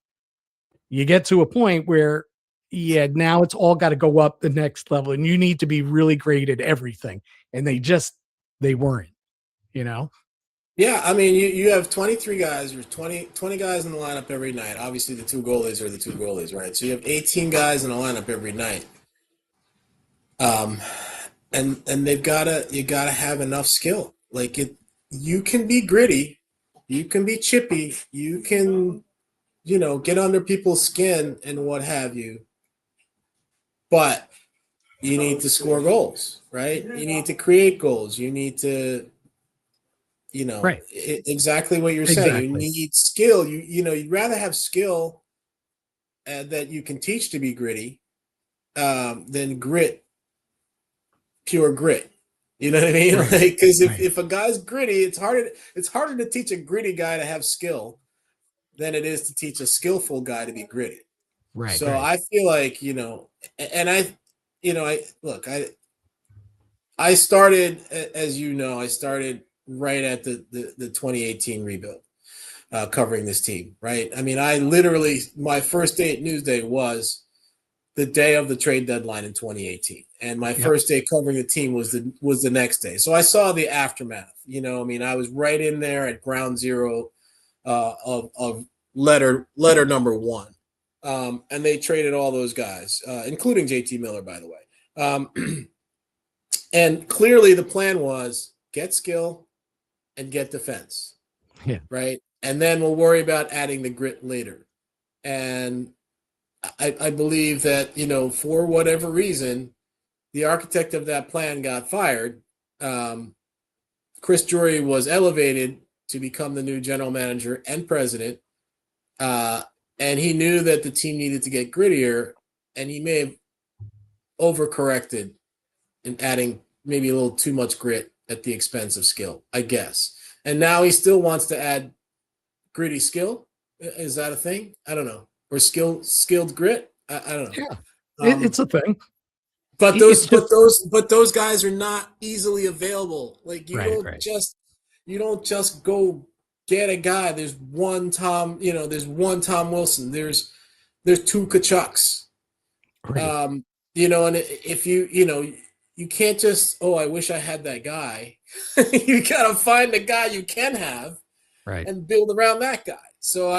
you get to a point where, now it's all got to go up the next level and you need to be really great at everything. And they just they weren't, you know?
Yeah, I mean, you have 23 guys, or 20 guys in the lineup every night. Obviously, the two goalies are the two goalies, right? So you have 18 guys in the lineup every night. And you gotta have enough skill. Like you can be gritty, you can be chippy, you can, get under people's skin and what have you. But you need to score goals, right? You need to create goals. You need to,
Right.
Exactly what you're saying. You need skill. You'd rather have skill that you can teach to be gritty than pure grit. You know what I mean?
Right.
Like, because if a guy's gritty, it's harder to teach a gritty guy to have skill than it is to teach a skillful guy to be gritty.
Right.
So I feel like, and I started, as I started right at the 2018 rebuild, covering this team, right? I mean, I literally, my first day at Newsday was the day of the trade deadline in 2018. And my first day covering the team was the next day. So I saw the aftermath, I was right in there at ground zero of letter number one. And they traded all those guys, including JT Miller, by the way. And clearly the plan was get skill and get defense.
Yeah.
Right. And then we'll worry about adding the grit later. And I believe that, for whatever reason, the architect of that plan got fired. Chris Drury was elevated to become the new general manager and president. And he knew that the team needed to get grittier, and he may have overcorrected in adding maybe a little too much grit at the expense of skill, I guess. And now he still wants to add gritty skill. Is that a thing? I don't know. Or skilled grit? I don't know.
Yeah, it's a thing.
But those guys are not easily available. Like you don't just go get a guy. There's one Tom Wilson. There's two Kachucks.
Right.
And if you can't just, I wish I had that guy. You gotta find the guy you can have,
right,
and build around that guy. So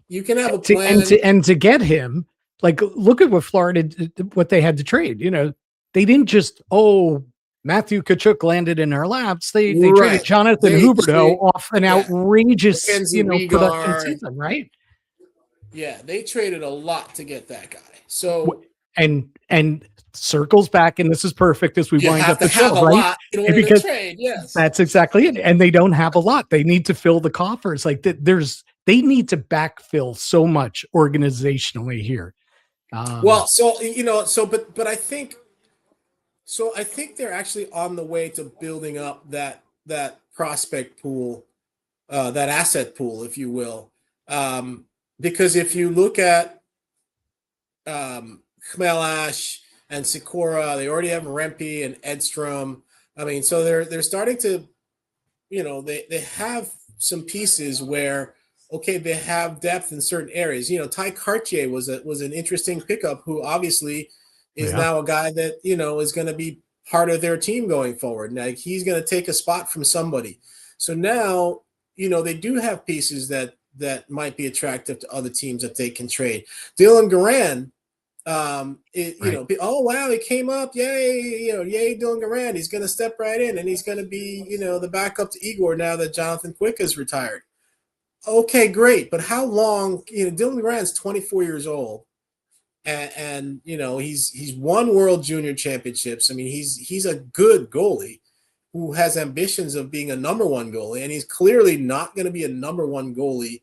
you can have a plan.
And to get him, like, look at what Florida, what they had to trade. They didn't just, Matthew Tkachuk landed in our laps. They traded Jonathan Huberdeau off an outrageous, production season, right?
Yeah, they traded a lot to get that guy. So
and circles back, and this is perfect as we wind up the show, right?
Because trade, yes,
that's exactly it. And they don't have a lot. They need to fill the coffers. Like they need to backfill so much organizationally here.
But I think they're actually on the way to building up that prospect pool, that asset pool, if you will. Because if you look at Kamilash and Sakura, they already have Rempe and Edstrom. I mean, so they're starting to, they have some pieces where, they have depth in certain areas. Ty Cartier was an interesting pickup, who obviously is now a guy that, is going to be part of their team going forward. Now he's going to take a spot from somebody. So now, they do have pieces that might be attractive to other teams that they can trade. Dylan Garand, he came up, yay Dylan Garand, he's going to step right in, and he's going to be, the backup to Igor now that Jonathan Quick is retired. Okay, great. But how long, Dylan Garand's 24 years old, and he's won World Junior Championships. I mean, he's a good goalie who has ambitions of being a number one goalie, and he's clearly not going to be a number one goalie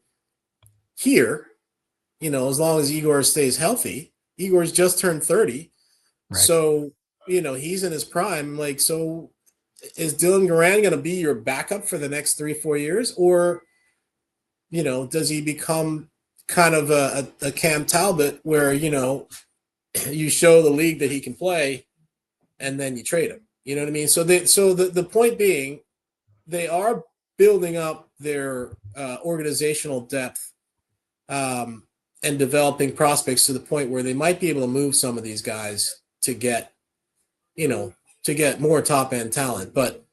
here, as long as Igor stays healthy. Igor's just turned 30. Right. So, he's in his prime. Like, so is Dylan Garand going to be your backup for the next 3-4 years? Or, does he become kind of a Cam Talbot where, you show the league that he can play and then you trade him? You know what I mean? So the point being, they are building up their organizational depth and developing prospects to the point where they might be able to move some of these guys to get, to get more top end talent. But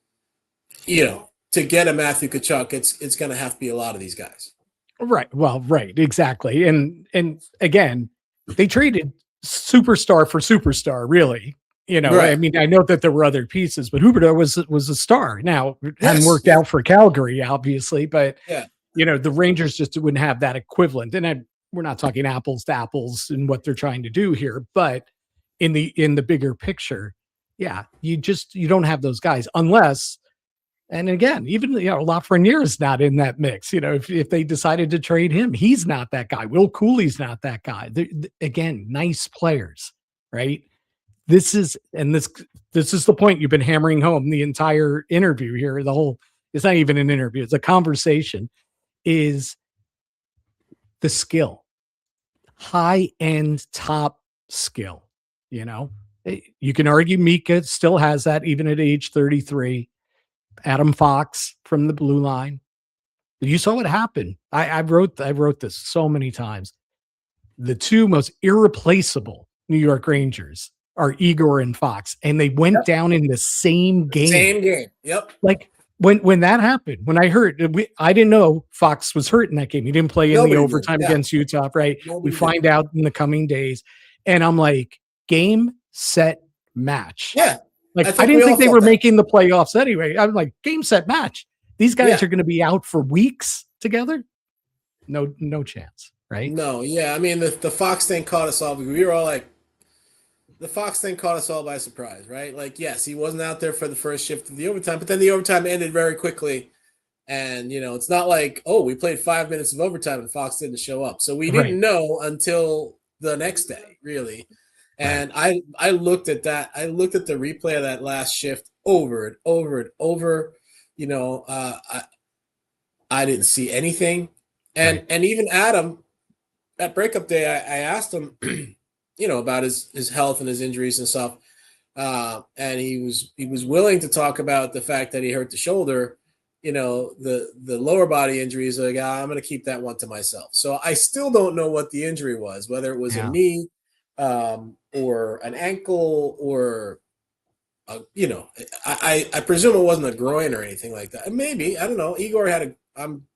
to get a Matthew Tkachuk, it's going to have to be a lot of these guys.
Right. Well, right. Exactly. And again, they traded superstar for superstar, really.
Right.
I mean, I know that there were other pieces, but Huberdeau was a star. Now, it hadn't worked out for Calgary, obviously, but the Rangers just wouldn't have that equivalent. And we're not talking apples to apples in what they're trying to do here, but in the bigger picture, you don't have those guys unless. And again, even Lafreniere is not in that mix. If they decided to trade him, he's not that guy. Will Cooley's not that guy. Again, nice players, right? This is the point you've been hammering home the entire interview here. It's not even an interview; it's a conversation. Is the skill, high end, top skill? You can argue Mika still has that even at age 33. Adam Fox from the blue line. You saw what happened. I wrote this so many times. The two most irreplaceable New York Rangers are Igor and Fox, and they went down in the same game.
Same game. Yep.
Like when that happened, when I heard, I didn't know Fox was hurt in that game. He didn't play in the overtime against Utah, right? We find out in the coming days, and I'm like, game, set, match.
Yeah.
Like I didn't think they were making the playoffs anyway. I'm like, game, set, match. These guys are going to be out for weeks together. No chance, right?
No, yeah. I mean, the Fox thing caught us all. We were all like, the Fox thing caught us all by surprise, right? Like, yes, he wasn't out there for the first shift of the overtime, but then the overtime ended very quickly. And, it's not like, we played 5 minutes of overtime and Fox didn't show up. So we didn't know until the next day, really. And I looked at that. I looked at the replay of that last shift over and over and over. I didn't see anything. And even Adam, at breakup day, I asked him, about his health and his injuries and stuff. And he was willing to talk about the fact that he hurt the shoulder. The lower body injuries. Like, I'm going to keep that one to myself. So I still don't know what the injury was, whether it was a knee, or an ankle, or I presume it wasn't a groin or anything like that. Maybe, I don't know. Igor had I'm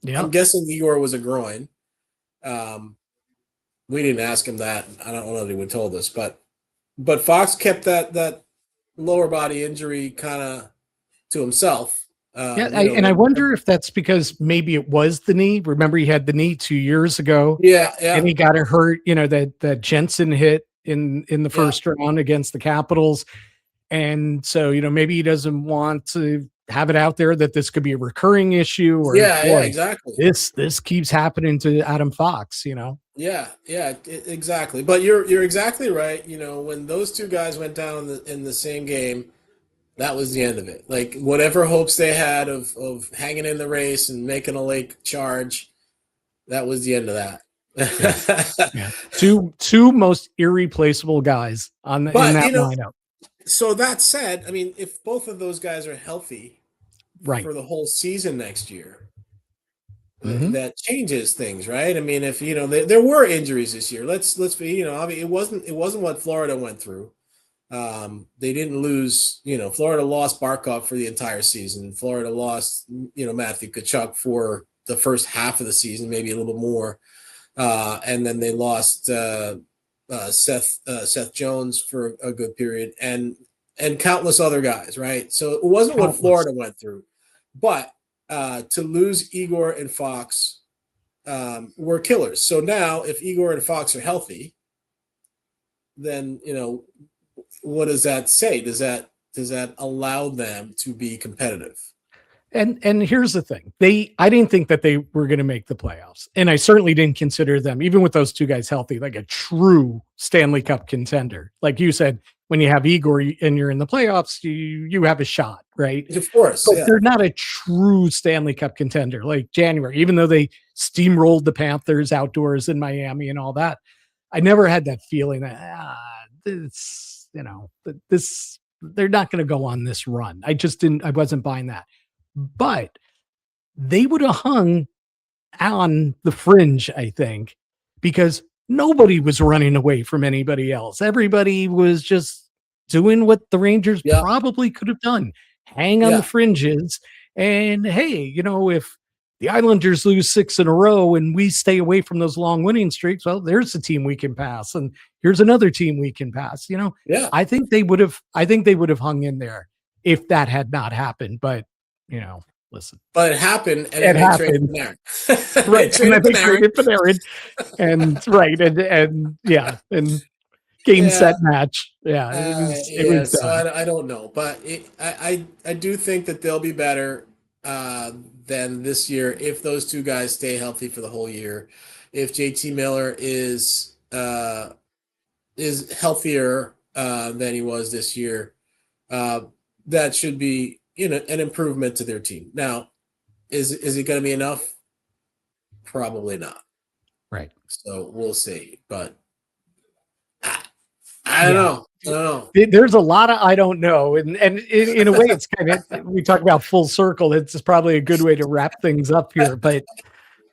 guessing Igor was a groin. We didn't ask him that. I don't know that he would told us, but Fox kept that lower body injury kind of to himself.
I wonder if that's because maybe it was the knee. Remember, he had the knee 2 years ago.
Yeah.
And he got it hurt. That Jensen hit in the first round against the Capitals, and so maybe he doesn't want to have it out there that this could be a recurring issue. Or
exactly.
This keeps happening to Adam Fox.
Exactly. But you're exactly right. When those two guys went down in the same game, that was the end of it. Like, whatever hopes they had of hanging in the race and making a late charge, that was the end of that.
Two most irreplaceable guys in that lineup.
So that said, I mean, if both of those guys are healthy for the whole season next year, that changes things, right? I mean, if there were injuries this year, let's be, I mean, it wasn't what Florida went through. They didn't lose, Florida lost Barkov for the entire season. Florida lost, Matthew Tkachuk for the first half of the season, maybe a little bit more. And then they lost Seth Jones for a good period, and countless other guys, right? So it wasn't what Florida went through. But to lose Igor and Fox were killers. So now if Igor and Fox are healthy, then, what does that say? Does that allow them to be competitive?
And here's the thing. I didn't think that they were going to make the playoffs. And I certainly didn't consider them, even with those two guys healthy, like a true Stanley Cup contender. Like you said, when you have Igor and you're in the playoffs, you have a shot, right?
Of course.
But they're not a true Stanley Cup contender like January, even though they steamrolled the Panthers outdoors in Miami and all that. I never had that feeling that they're not going to go on this run. I wasn't buying that. But they would have hung on the fringe, I think, because nobody was running away from anybody else. Everybody was just doing what the Rangers
Yeah.
probably could have done, hang on
Yeah.
the fringes. And hey, if the Islanders lose 6 in a row and we stay away from those long winning streaks, well, there's a team we can pass, and here's another team we can pass.
Yeah.
I think they would have hung in there if that had not happened. But listen.
But it happened, and
it
they
happened.
traded Panarin.
Right. And they traded Panarin. And right. And game, set, match. Yeah. It was
so
done.
I don't know. But I do think that they'll be better than this year if those two guys stay healthy for the whole year. If JT Miller is healthier than he was this year, that should be an improvement to their team. Now, is it going to be enough? Probably not.
Right.
So we'll see. But I don't know.
There's a lot of I don't know, and in a way, it's kind of, we talk about full circle. It's probably a good way to wrap things up here, but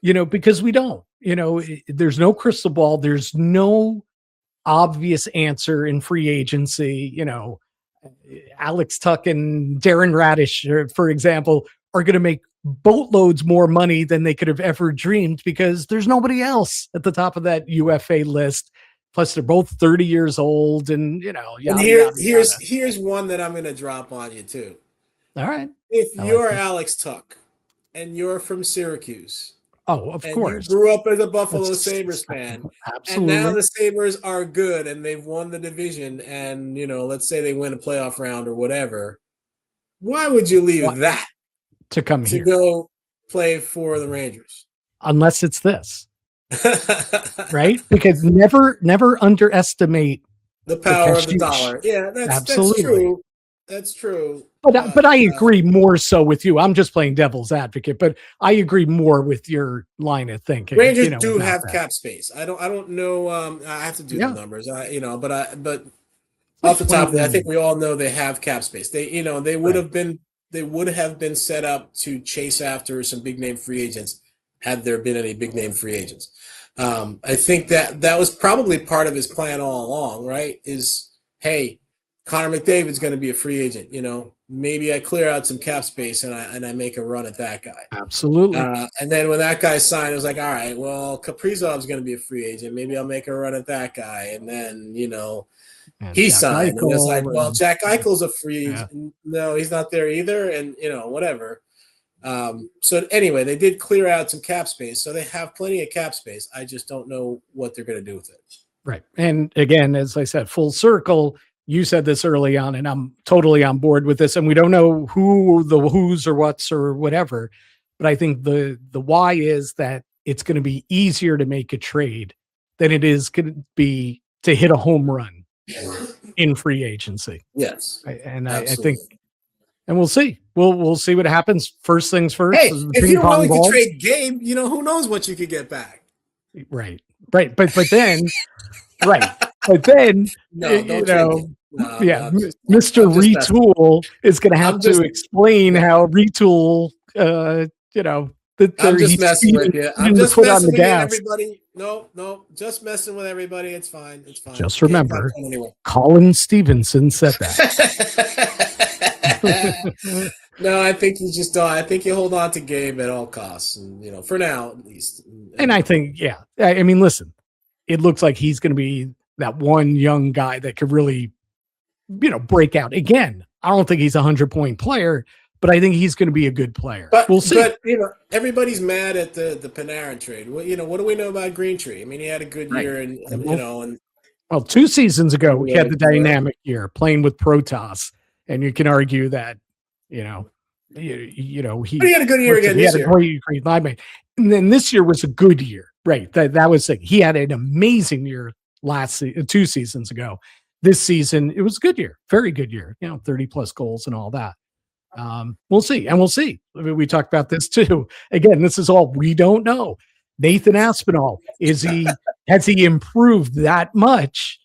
because we don't, there's no crystal ball, there's no obvious answer in free agency. Alex Tuch and Darren Radish, for example, are going to make boatloads more money than they could have ever dreamed because there's nobody else at the top of that UFA list. Plus, they're both 30 years old, and
here's one that I'm going to drop on you too.
All right.
If you're Alex Tuch and you're from Syracuse,
of course,
you grew up as a Buffalo Sabres fan,
absolutely,
and now the Sabres are good and they've won the division, and let's say they win a playoff round or whatever, why would you leave that
to come
to
here
go play for the Rangers?
Unless it's this. Right? Because never underestimate
the power of the dollar. Yeah, that's true. That's true.
But I agree more so with you. I'm just playing devil's advocate, but I agree more with your line of thinking.
Rangers do have cap space. I don't know. I have to do the numbers. But off the top of it, I think we all know they have cap space. They would have been set up to chase after some big name free agents had there been any big name free agents. I think that was probably part of his plan all along, right? Is, hey, Connor McDavid's going to be a free agent. Maybe I clear out some cap space and I make a run at that guy.
Absolutely.
And then when that guy signed, it was like, all right, well, Kaprizov's going to be a free agent. Maybe I'll make a run at that guy. And then, he signed. And it's like, well, Jack Eichel's a free agent. Yeah. No, he's not there either. And, whatever. So anyway, they did clear out some cap space, so they have plenty of cap space. I just don't know what they're going to do with it.
Right. And again, as I said, full circle, you said this early on, and I'm totally on board with this. And we don't know who's or what's or whatever, but I think the why is that it's going to be easier to make a trade than it is going to be to hit a home run in free agency.
Yes.
And I think, and we'll see. We'll see what happens. First things first.
Hey, if you're willing to trade Gabe, who knows what you could get back.
Right. But then, right. But then, Mr. Retool is going to have to explain how Retool,
I'm just messing with you. I'm just messing with everybody. No, just messing with everybody. It's fine.
Just remember, Colin Stephenson said that.
No, I think you just don't. I think you hold on to Gabe at all costs, and for now at least.
And I think, I mean, listen, it looks like he's going to be that one young guy that could really, break out. Again, I don't think he's a 100-point player, but I think he's going to be a good player.
But
we'll see.
But everybody's mad at the Panarin trade. Well, what do we know about Green Tree? I mean, he had a good year, and
well, 2 seasons ago he had the dynamic year playing with Protoss, and you can argue that. He had
a good year again this year.
Great line mate. And then this year was a good year, right? That was it. He had an amazing year 2 seasons ago. This season, it was a good year, very good year. 30 plus goals and all that. We'll see, and we'll see. I mean, we talked about this too. Again, this is all we don't know. Nathan Aspinall, has he improved that much?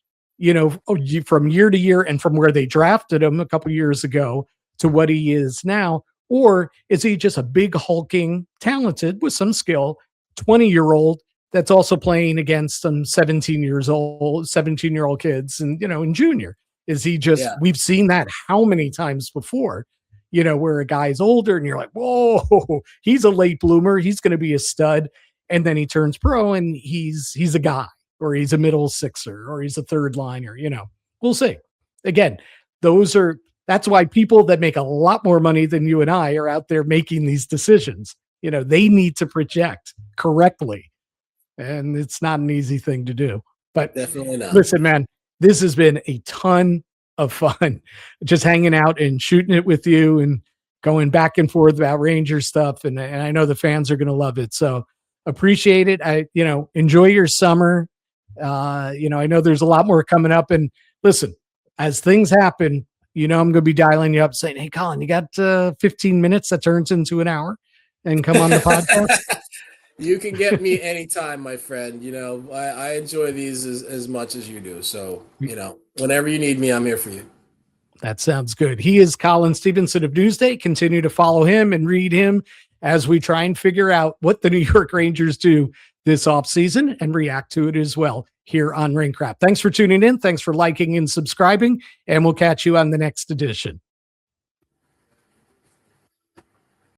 From year to year, and from where they drafted him a couple years ago to what he is now, or is he just a big hulking, talented with some skill 20-year-old that's also playing against some 17-year-old kids and in junior? Is he just, we've seen that how many times before, where a guy's older and you're like, whoa, he's a late bloomer. He's going to be a stud. And then he turns pro and he's a guy, or he's a middle sixer, or he's a third liner, we'll see. Again, that's why people that make a lot more money than you and I are out there making these decisions. They need to project correctly. And it's not an easy thing to do. But
definitely not.
Listen, man, this has been a ton of fun just hanging out and shooting it with you and going back and forth about Ranger stuff. And I know the fans are going to love it. So appreciate it. Enjoy your summer. I know there's a lot more coming up. And listen, as things happen, I'm going to be dialing you up saying, hey, Colin, you got 15 minutes that turns into an hour and come on the podcast?
You can get me anytime, my friend. I enjoy these as much as you do. So, whenever you need me, I'm here for you.
That sounds good. He is Colin Stephenson of Newsday. Continue to follow him and read him as we try and figure out what the New York Rangers do this offseason and react to it as well here on Rink Wrap. Thanks for tuning in. Thanks for liking and subscribing, and we'll catch you on the next edition.